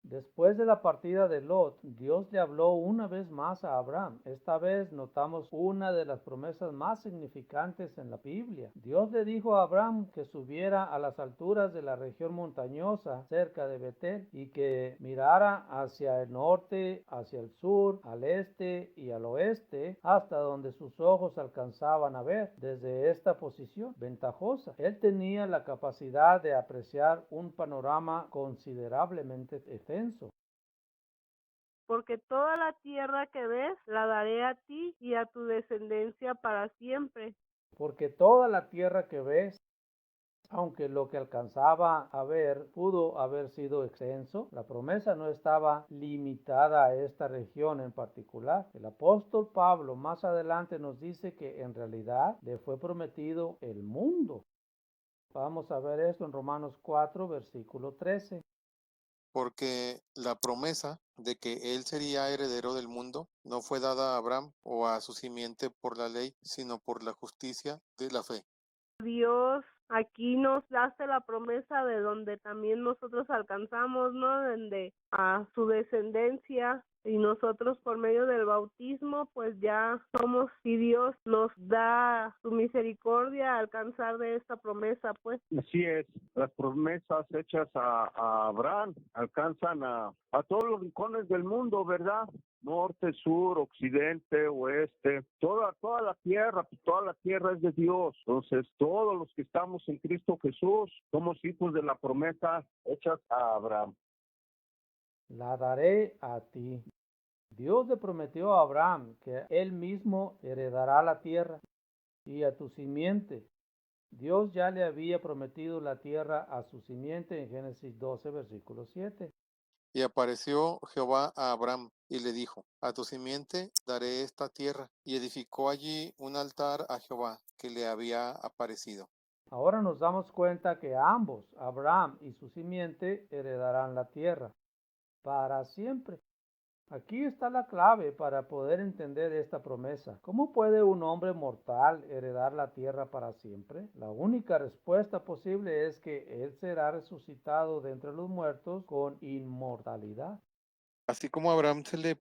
Después de la partida de Lot, Dios le habló una vez más a Abraham. Esta vez notamos una de las promesas más significantes en la Biblia. Dios le dijo a Abraham que subiera a las alturas de la región montañosa cerca de Betel y que mirara hacia el norte, hacia el sur, al este y al oeste, hasta donde sus ojos alcanzaban a ver. Desde esta posición ventajosa, él tenía la capacidad de apreciar un panorama considerablemente extenso. Porque toda la tierra que ves la daré a ti y a tu descendencia para siempre. Porque toda la tierra que ves, aunque lo que alcanzaba a ver pudo haber sido extenso, la promesa no estaba limitada a esta región en particular. El apóstol Pablo más adelante nos dice que en realidad le fue prometido el mundo. Vamos a ver esto en Romanos 4, versículo 13. Porque la promesa de que él sería heredero del mundo no fue dada a Abraham o a su simiente por la ley, sino por la justicia de la fe. Dios aquí nos hace la promesa de donde también nosotros alcanzamos, ¿no? Donde a su descendencia, y nosotros por medio del bautismo pues ya somos, y Dios nos da su misericordia a alcanzar de esta promesa, pues. Así es, las promesas hechas a Abraham alcanzan a todos los rincones del mundo, ¿verdad? Norte, sur, occidente, oeste, toda la tierra es de Dios. Entonces, todos los que estamos en Cristo Jesús somos hijos de la promesa hechas a Abraham. La daré a ti. Dios le prometió a Abraham que él mismo heredará la tierra y a tu simiente. Dios ya le había prometido la tierra a su simiente en Génesis 12, versículo 7. Y apareció Jehová a Abraham y le dijo, a tu simiente daré esta tierra. Y edificó allí un altar a Jehová que le había aparecido. Ahora nos damos cuenta que ambos, Abraham y su simiente, heredarán la tierra para siempre. Aquí está la clave para poder entender esta promesa. ¿Cómo puede un hombre mortal heredar la tierra para siempre? La única respuesta posible es que él será resucitado de entre los muertos con inmortalidad. Así como a Abraham se le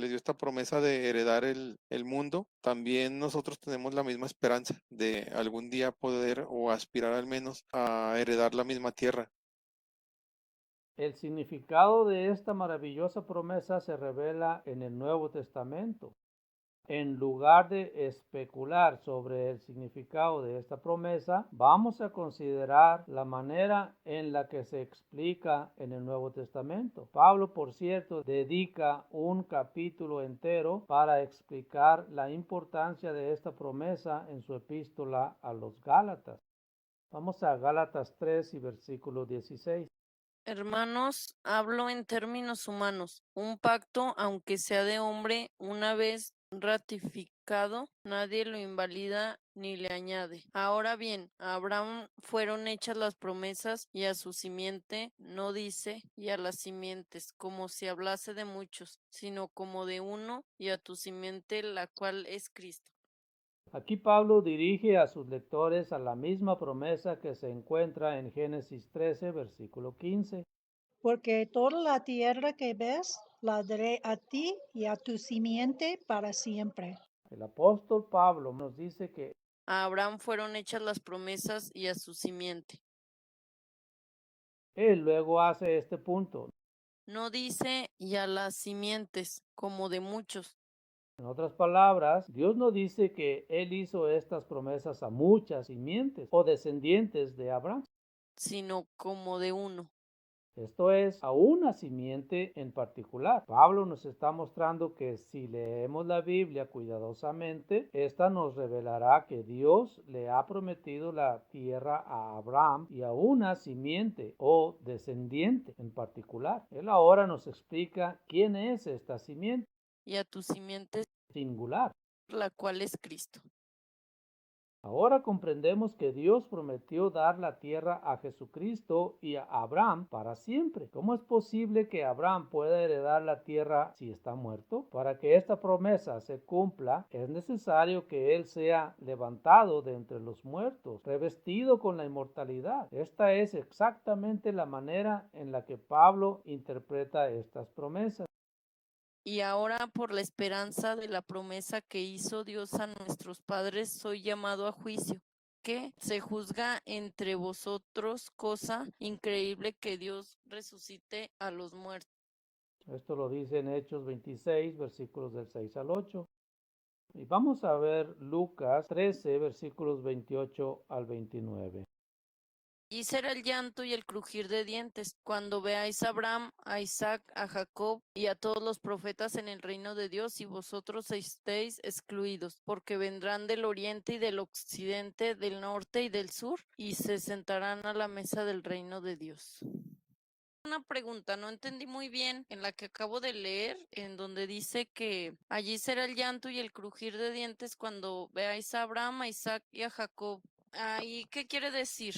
dio esta promesa de heredar el mundo, también nosotros tenemos la misma esperanza de algún día poder o aspirar al menos a heredar la misma tierra. El significado de esta maravillosa promesa se revela en el Nuevo Testamento. En lugar de especular sobre el significado de esta promesa, vamos a considerar la manera en la que se explica en el Nuevo Testamento. Pablo, por cierto, dedica un capítulo entero para explicar la importancia de esta promesa en su epístola a los Gálatas. Vamos a Gálatas 3 y versículo 16. Hermanos, hablo en términos humanos. Un pacto, aunque sea de hombre, una vez ratificado, nadie lo invalida ni le añade. Ahora bien, a Abraham fueron hechas las promesas y a su simiente, no dice, y a las simientes, como si hablase de muchos, sino como de uno, y a tu simiente, la cual es Cristo. Aquí Pablo dirige a sus lectores a la misma promesa que se encuentra en Génesis 13, versículo 15. Porque toda la tierra que ves la daré a ti y a tu simiente para siempre. El apóstol Pablo nos dice que A Abraham fueron hechas las promesas y a su simiente. él luego hace este punto. No dice y a las simientes, como de muchos. En otras palabras, Dios no dice que Él hizo estas promesas a muchas simientes o descendientes de Abraham. sino como de uno. Esto es, a una simiente en particular. Pablo nos está mostrando que si leemos la Biblia cuidadosamente, esta nos revelará que Dios le ha prometido la tierra a Abraham y a una simiente o descendiente en particular. Él ahora nos explica quién es esta simiente Y a tu simiente, singular. la cual es Cristo. Ahora comprendemos que Dios prometió dar la tierra a Jesucristo y a Abraham para siempre. ¿Cómo es posible que Abraham pueda heredar la tierra si está muerto? Para que esta promesa se cumpla, es necesario que él sea levantado de entre los muertos, revestido con la inmortalidad. Esta es exactamente la manera en la que Pablo interpreta estas promesas. Y ahora, por la esperanza de la promesa que hizo Dios a nuestros padres, soy llamado a juicio, que se juzga entre vosotros, cosa increíble que Dios resucite a los muertos. Esto lo dice en Hechos 26, versículos del 6 al 8. Y vamos a ver Lucas 13, versículos 28 al 29. Y será el llanto y el crujir de dientes cuando veáis a Abraham, a Isaac, a Jacob y a todos los profetas en el reino de Dios y vosotros estéis excluidos, porque vendrán del oriente y del occidente, del norte y del sur, y se sentarán a la mesa del reino de Dios. Una pregunta, no entendí muy bien en la que acabo de leer, en donde dice que allí será el llanto y el crujir de dientes cuando veáis a Abraham, a Isaac y a Jacob. ¿Y qué quiere decir?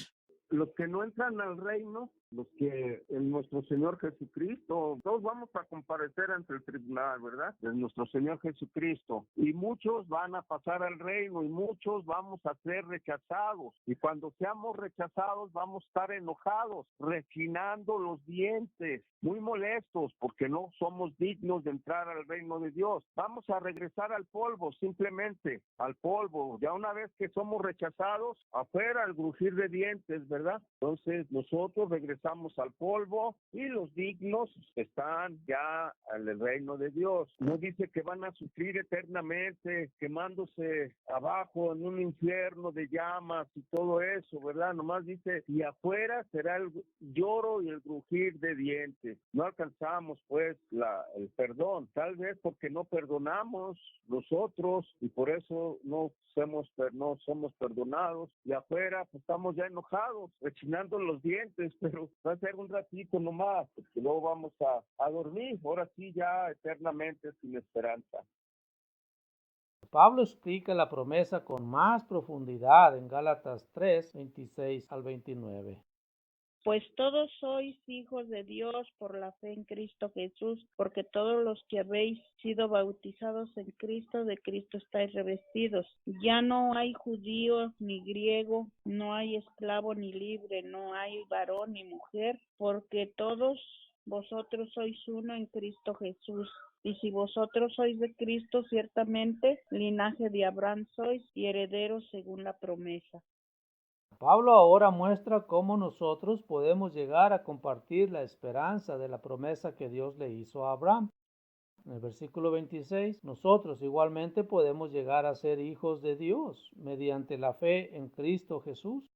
Los que no entran al reino, los que en nuestro Señor Jesucristo, todos vamos a comparecer ante el tribunal, ¿verdad? De nuestro Señor Jesucristo. Y muchos van a pasar al reino y muchos vamos a ser rechazados. Y cuando seamos rechazados vamos a estar enojados, rechinando los dientes, muy molestos porque no somos dignos de entrar al reino de Dios. Vamos a regresar al polvo, simplemente al polvo. Ya una vez que somos rechazados, afuera al crujir de dientes, ¿verdad? Entonces nosotros regresamos al polvo y los dignos están ya en el reino de Dios. No dice que van a sufrir eternamente quemándose abajo en un infierno de llamas y todo eso, ¿verdad? Nomás dice, y afuera será el lloro y el crujir de dientes. No alcanzamos pues el perdón, tal vez porque no perdonamos nosotros y por eso no somos perdonados, y afuera pues estamos ya enojados, rechinando los dientes, pero va a ser un ratito nomás, porque luego vamos a dormir, ahora sí ya eternamente sin esperanza. Pablo explica la promesa con más profundidad en Gálatas 3, 26 al 29. Pues todos sois hijos de Dios por la fe en Cristo Jesús, porque todos los que habéis sido bautizados en Cristo, de Cristo estáis revestidos. Ya no hay judío ni griego, no hay esclavo ni libre, no hay varón ni mujer, porque todos vosotros sois uno en Cristo Jesús. Y si vosotros sois de Cristo, ciertamente linaje de Abraham sois y herederos según la promesa. Pablo ahora muestra cómo nosotros podemos llegar a compartir la esperanza de la promesa que Dios le hizo a Abraham. En el versículo 26, nosotros igualmente podemos llegar a ser hijos de Dios mediante la fe en Cristo Jesús.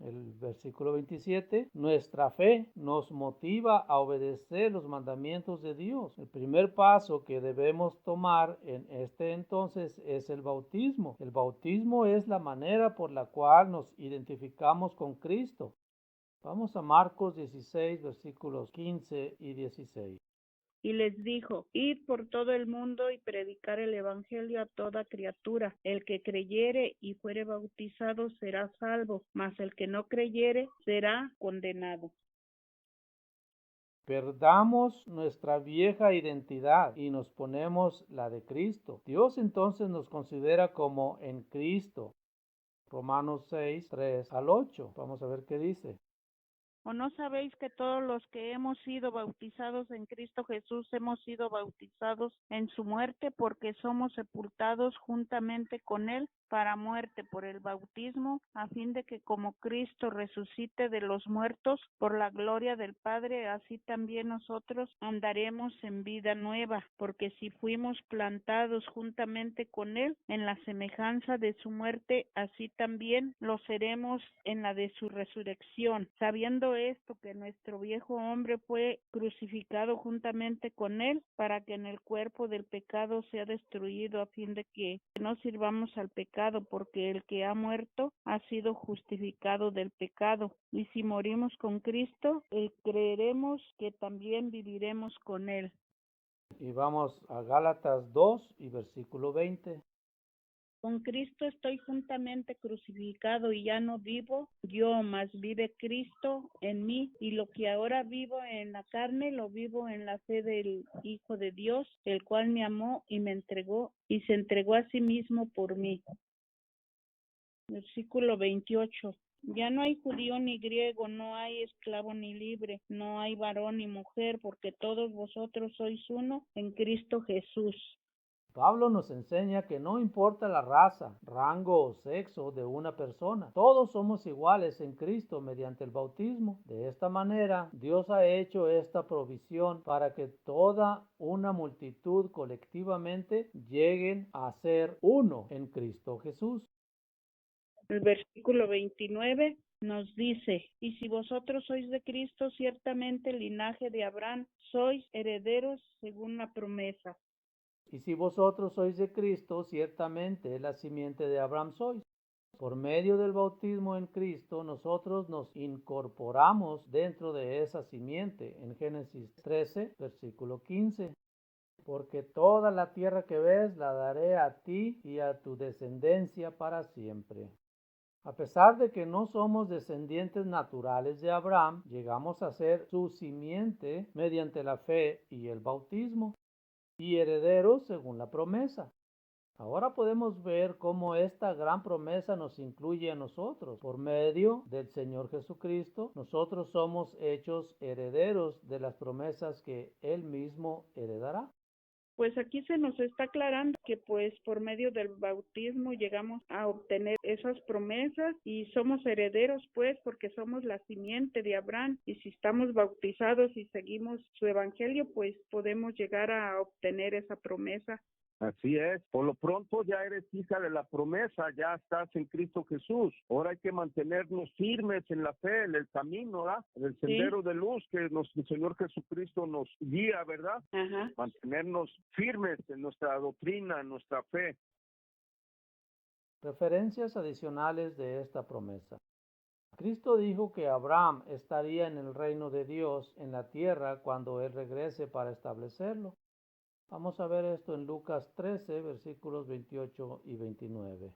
El versículo 27, nuestra fe nos motiva a obedecer los mandamientos de Dios. El primer paso que debemos tomar en este entonces es el bautismo. El bautismo es la manera por la cual nos identificamos con Cristo. Vamos a Marcos 16, versículos 15 y 16. Y les dijo, id por todo el mundo y predicar el evangelio a toda criatura. El que creyere y fuere bautizado será salvo, mas el que no creyere será condenado. Perdamos nuestra vieja identidad y nos ponemos la de Cristo. Dios entonces nos considera como en Cristo. Romanos 6, 3 al 8. Vamos a ver qué dice. ¿O no sabéis que todos los que hemos sido bautizados en Cristo Jesús hemos sido bautizados en su muerte, porque somos sepultados juntamente con él para muerte por el bautismo, a fin de que como Cristo resucite de los muertos por la gloria del Padre, así también nosotros andaremos en vida nueva, porque si fuimos plantados juntamente con él en la semejanza de su muerte, así también lo seremos en la de su resurrección, sabiendo esto, que nuestro viejo hombre fue crucificado juntamente con él, para que en el cuerpo del pecado sea destruido, a fin de que no sirvamos al pecado, porque el que ha muerto ha sido justificado del pecado. Y si morimos con Cristo, creeremos que también viviremos con él. Y vamos a Gálatas 2 y versículo 20. Con Cristo estoy juntamente crucificado, y ya no vivo yo, mas vive Cristo en mí, y lo que ahora vivo en la carne, lo vivo en la fe del Hijo de Dios, el cual me amó y me entregó, y se entregó a sí mismo por mí. Versículo 28. Ya no hay judío ni griego, no hay esclavo ni libre, no hay varón ni mujer, porque todos vosotros sois uno en Cristo Jesús. Pablo nos enseña que no importa la raza, rango o sexo de una persona, todos somos iguales en Cristo mediante el bautismo. De esta manera, Dios ha hecho esta provisión para que toda una multitud colectivamente lleguen a ser uno en Cristo Jesús. El versículo 29 nos dice, y si vosotros sois de Cristo, ciertamente el linaje de Abraham, sois herederos según la promesa. Y si vosotros sois de Cristo, ciertamente la simiente de Abraham sois. Por medio del bautismo en Cristo, nosotros nos incorporamos dentro de esa simiente. En Génesis 13, versículo 15. Porque toda la tierra que ves la daré a ti y a tu descendencia para siempre. A pesar de que no somos descendientes naturales de Abraham, llegamos a ser su simiente mediante la fe y el bautismo, y herederos según la promesa. Ahora podemos ver cómo esta gran promesa nos incluye a nosotros. Por medio del Señor Jesucristo, nosotros somos hechos herederos de las promesas que Él mismo heredará. Pues aquí se nos está aclarando que pues por medio del bautismo llegamos a obtener esas promesas y somos herederos pues porque somos la simiente de Abraham, y si estamos bautizados y seguimos su evangelio pues podemos llegar a obtener esa promesa. Así es, por lo pronto ya eres hija de la promesa, ya estás en Cristo Jesús. Ahora hay que mantenernos firmes en la fe, en el camino, ¿verdad? En el sendero de luz que nuestro Señor Jesucristo nos guía, ¿verdad? Ajá. Mantenernos firmes en nuestra doctrina, en nuestra fe. Referencias adicionales de esta promesa. Cristo dijo que Abraham estaría en el reino de Dios en la tierra cuando Él regrese para establecerlo. Vamos a ver esto en Lucas 13, versículos 28 y 29.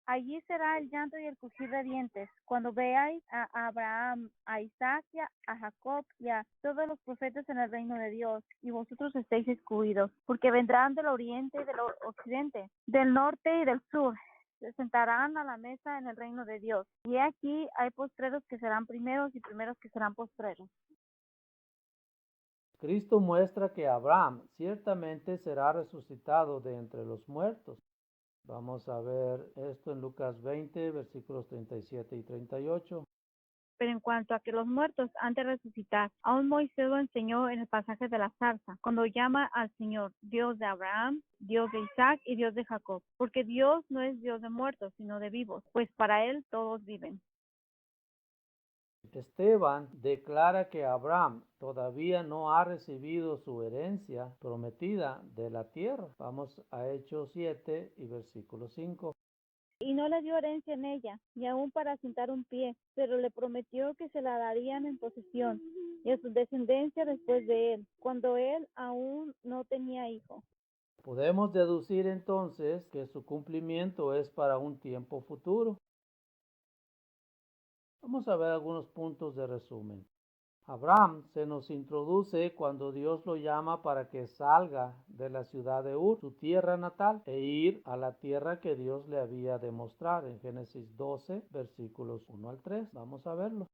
Allí será el llanto y el crujir de dientes, cuando veáis a Abraham, a Isaac y a Jacob y a todos los profetas en el reino de Dios, y vosotros estéis excluidos, porque vendrán del oriente y del occidente, del norte y del sur, se sentarán a la mesa en el reino de Dios. Y aquí hay postreros que serán primeros y primeros que serán postreros. Cristo muestra que Abraham ciertamente será resucitado de entre los muertos. Vamos a ver esto en Lucas 20, versículos 37 y 38. Pero en cuanto a que los muertos han de resucitar, aún Moisés lo enseñó en el pasaje de la zarza, cuando llama al Señor Dios de Abraham, Dios de Isaac y Dios de Jacob, porque Dios no es Dios de muertos, sino de vivos, pues para Él todos viven. Esteban declara que Abraham todavía no ha recibido su herencia prometida de la tierra. Vamos a Hechos 7 y versículo 5. Y no le dio herencia en ella, ni aún para sentar un pie, pero le prometió que se la darían en posesión, y a su descendencia después de él, cuando él aún no tenía hijo. Podemos deducir entonces que su cumplimiento es para un tiempo futuro. Vamos a ver algunos puntos de resumen. Abraham se nos introduce cuando Dios lo llama para que salga de la ciudad de Ur, su tierra natal, e ir a la tierra que Dios le había de mostrar en Génesis 12, versículos 1 al 3. Vamos a verlo.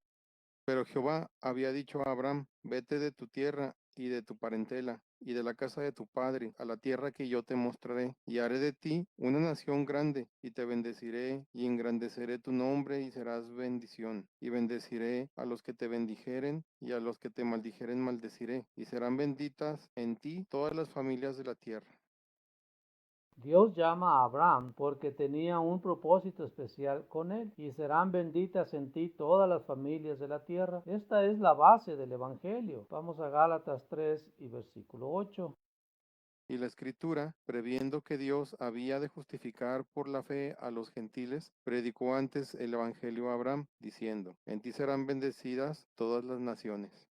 Pero Jehová había dicho a Abraham, vete de tu tierra y de tu parentela y de la casa de tu padre a la tierra que yo te mostraré, y haré de ti una nación grande, y te bendeciré y engrandeceré tu nombre y serás bendición, y bendeciré a los que te bendijeren y a los que te maldijeren maldeciré, y serán benditas en ti todas las familias de la tierra. Dios llama a Abraham porque tenía un propósito especial con él, y serán benditas en ti todas las familias de la tierra. Esta es la base del Evangelio. Vamos a Gálatas 3 y versículo 8. Y la Escritura, previendo que Dios había de justificar por la fe a los gentiles, predicó antes el Evangelio a Abraham, diciendo, en ti serán bendecidas todas las naciones.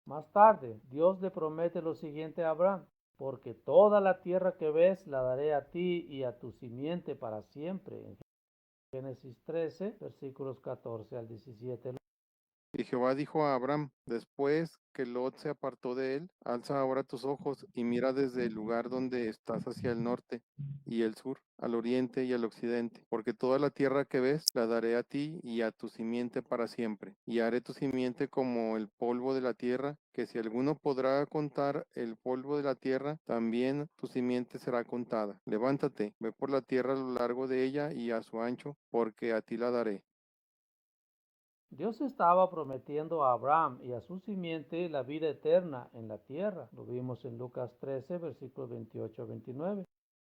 Más tarde, Dios le promete lo siguiente a Abraham: porque toda la tierra que ves la daré a ti y a tu simiente para siempre. En Génesis 13, versículos 14 al 17. Y Jehová dijo a Abraham, después que Lot se apartó de él, alza ahora tus ojos y mira desde el lugar donde estás hacia el norte y el sur, al oriente y al occidente, porque toda la tierra que ves la daré a ti y a tu simiente para siempre, y haré tu simiente como el polvo de la tierra, que si alguno podrá contar el polvo de la tierra, también tu simiente será contada. Levántate, ve por la tierra a lo largo de ella y a su ancho, porque a ti la daré. Dios estaba prometiendo a Abraham y a su simiente la vida eterna en la tierra. Lo vimos en Lucas 13, versículos 28 a 29.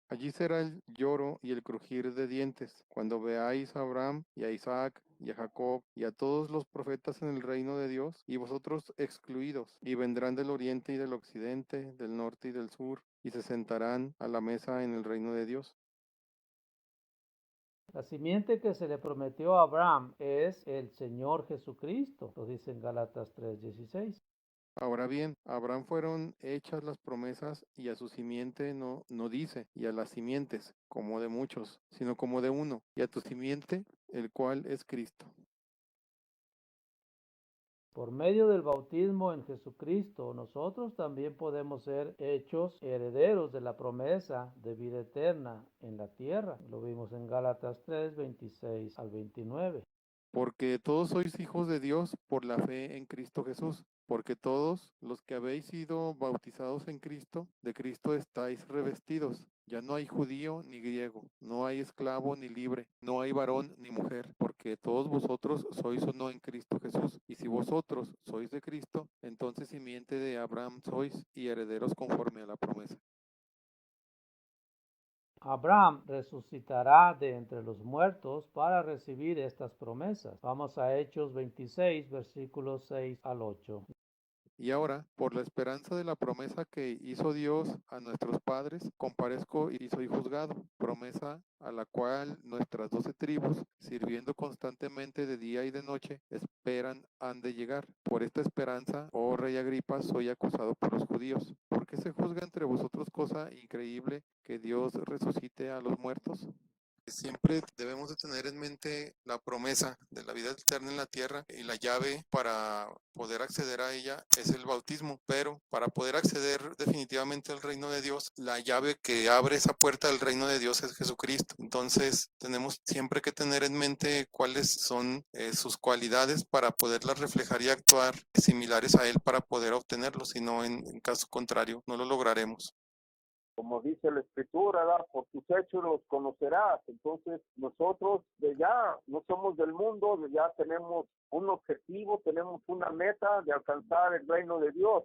Allí será el lloro y el crujir de dientes, cuando veáis a Abraham y a Isaac y a Jacob y a todos los profetas en el reino de Dios, y vosotros excluidos, y vendrán del oriente y del occidente, del norte y del sur, y se sentarán a la mesa en el reino de Dios. La simiente que se le prometió a Abraham es el Señor Jesucristo, lo dice en Gálatas 3:16. Ahora bien, a Abraham fueron hechas las promesas y a su simiente no dice, y a las simientes, como de muchos, sino como de uno, y a tu simiente, el cual es Cristo. Por medio del bautismo en Jesucristo, nosotros también podemos ser hechos herederos de la promesa de vida eterna en la tierra. Lo vimos en Gálatas 3, 26 al 29. Porque todos sois hijos de Dios por la fe en Cristo Jesús, porque todos los que habéis sido bautizados en Cristo, de Cristo estáis revestidos. Ya no hay judío ni griego, no hay esclavo ni libre, no hay varón ni mujer, porque todos vosotros sois uno en Cristo Jesús. Y si vosotros sois de Cristo, entonces simiente de Abraham sois y herederos conforme a la promesa. Abraham resucitará de entre los muertos para recibir estas promesas. Vamos a Hechos 26, versículos 6 al 8. Y ahora, por la esperanza de la promesa que hizo Dios a nuestros padres, comparezco y soy juzgado, promesa a la cual nuestras 12 tribus, sirviendo constantemente de día y de noche, esperan han de llegar. Por esta esperanza, oh rey Agripa, soy acusado por los judíos. ¿Por qué se juzga entre vosotros cosa increíble que Dios resucite a los muertos? Siempre debemos de tener en mente la promesa de la vida eterna en la tierra, y la llave para poder acceder a ella es el bautismo, pero para poder acceder definitivamente al reino de Dios, la llave que abre esa puerta del reino de Dios es Jesucristo. Entonces tenemos siempre que tener en mente cuáles son sus cualidades para poderlas reflejar y actuar similares a Él para poder obtenerlo, si no, en caso contrario, no lo lograremos. Como dice la Escritura, ¿verdad? Por tus hechos los conocerás. Entonces, nosotros de ya no somos del mundo, de ya tenemos un objetivo, tenemos una meta de alcanzar el reino de Dios.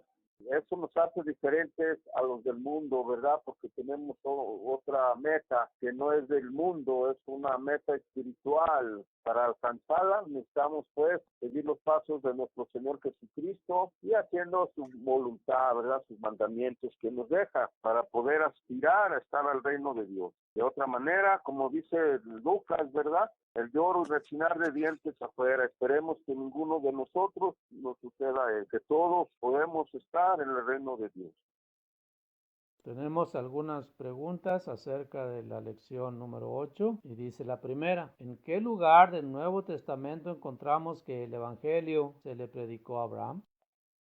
Eso nos hace diferentes a los del mundo, ¿verdad? Porque tenemos otra meta que no es del mundo, es una meta espiritual. Para alcanzarla necesitamos pues seguir los pasos de nuestro Señor Jesucristo y haciendo su voluntad, ¿verdad? Sus mandamientos que nos deja para poder aspirar a estar al reino de Dios. De otra manera, como dice Lucas, ¿verdad? El lloro y rechinar de dientes afuera. Esperemos que ninguno de nosotros nos suceda que todos podemos estar en el reino de Dios. Tenemos algunas preguntas acerca de la lección número 8 y dice la primera: ¿en qué lugar del Nuevo Testamento encontramos que el Evangelio se le predicó a Abraham?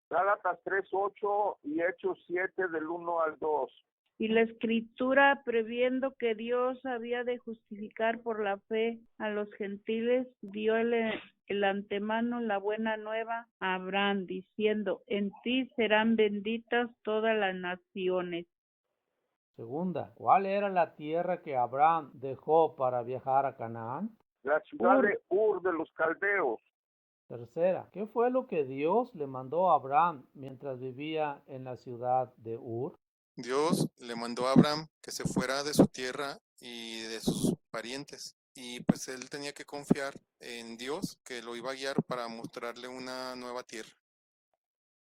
Gálatas 3:8 y Hechos 7 del 1 al 2. Y la escritura, previendo que Dios había de justificar por la fe a los gentiles, dio el antemano la buena nueva a Abraham, diciendo, en ti serán benditas todas las naciones. Segunda, ¿cuál era la tierra que Abraham dejó para viajar a Canaán? La ciudad Ur. de Ur de los Caldeos. Tercera, ¿qué fue lo que Dios le mandó a Abraham mientras vivía en la ciudad de Ur? Dios le mandó a Abraham que se fuera de su tierra y de sus parientes. Y pues él tenía que confiar en Dios que lo iba a guiar para mostrarle una nueva tierra.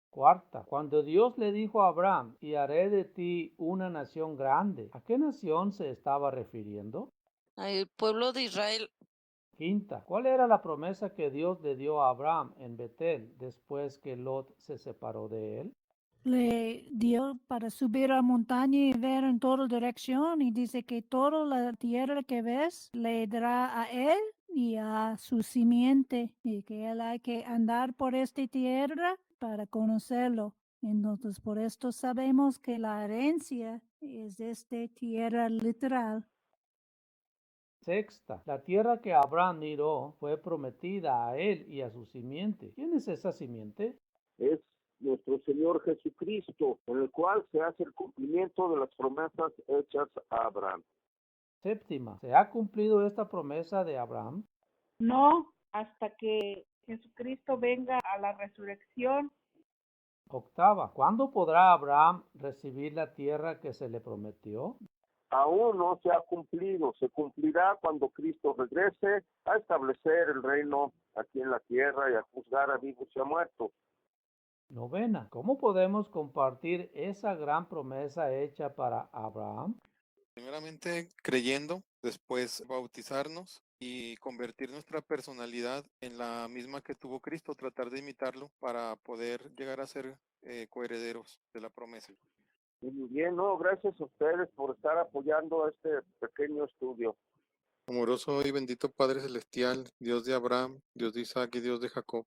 Cuarta, cuando Dios le dijo a Abraham, y haré de ti una nación grande, ¿a qué nación se estaba refiriendo? Al pueblo de Israel. Quinta, ¿cuál era la promesa que Dios le dio a Abraham en Betel después que Lot se separó de él? Le dio para subir a la montaña y ver en toda dirección y dice que toda la tierra que ves le dará a él y a su simiente y que él hay que andar por esta tierra para conocerlo. Entonces por esto sabemos que la herencia es esta tierra literal. Sexta, la tierra que Abraham miró fue prometida a él y a su simiente. ¿Quién es esa simiente? Es nuestro Señor Jesucristo, en el cual se hace el cumplimiento de las promesas hechas a Abraham. Séptima, ¿se ha cumplido esta promesa de Abraham? No, hasta que Jesucristo venga a la resurrección. Octava, ¿cuándo podrá Abraham recibir la tierra que se le prometió? Aún no se ha cumplido, se cumplirá cuando Cristo regrese a establecer el reino aquí en la tierra y a juzgar a vivos y a muertos. Novena, ¿cómo podemos compartir esa gran promesa hecha para Abraham? Primeramente creyendo, después bautizarnos y convertir nuestra personalidad en la misma que tuvo Cristo, tratar de imitarlo para poder llegar a ser coherederos de la promesa. Muy bien, no, gracias a ustedes por estar apoyando este pequeño estudio. Amoroso y bendito Padre Celestial, Dios de Abraham, Dios de Isaac y Dios de Jacob,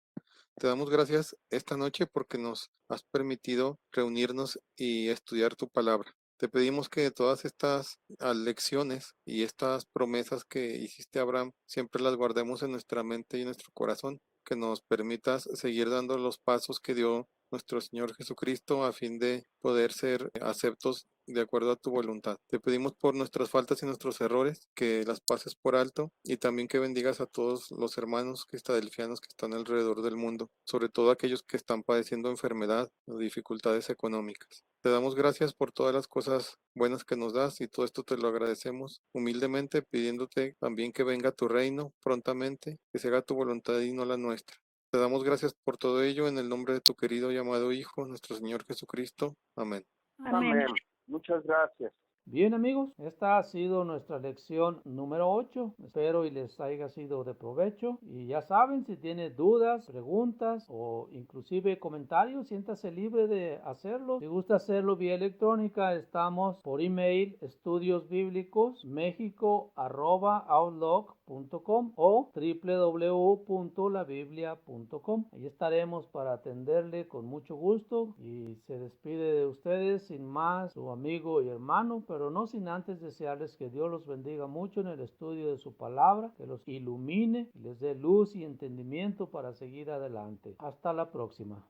te damos gracias esta noche porque nos has permitido reunirnos y estudiar tu palabra. Te pedimos que todas estas lecciones y estas promesas que hiciste a Abraham siempre las guardemos en nuestra mente y en nuestro corazón, que nos permitas seguir dando los pasos que dio nuestro Señor Jesucristo a fin de poder ser aceptos de acuerdo a tu voluntad. Te pedimos por nuestras faltas y nuestros errores que las pases por alto y también que bendigas a todos los hermanos cristadelfianos que están alrededor del mundo, sobre todo aquellos que están padeciendo enfermedad o dificultades económicas. Te damos gracias por todas las cosas buenas que nos das y todo esto te lo agradecemos humildemente pidiéndote también que venga tu reino prontamente, que se haga tu voluntad y no la nuestra. Te damos gracias por todo ello en el nombre de tu querido y amado Hijo, nuestro Señor Jesucristo. Amén. Amén. Muchas gracias. Bien amigos, esta ha sido nuestra lección número 8. Espero y les haya sido de provecho. Y ya saben, si tienen dudas, preguntas o inclusive comentarios, siéntase libre de hacerlo. Si gusta hacerlo vía electrónica, estamos por email estudiosbiblicos@outlook.com o www.labiblia.com. Ahí estaremos para atenderle con mucho gusto y se despide de ustedes sin más su amigo y hermano, pero no sin antes desearles que Dios los bendiga mucho en el estudio de su palabra, que los ilumine y les dé luz y entendimiento para seguir adelante. Hasta la próxima.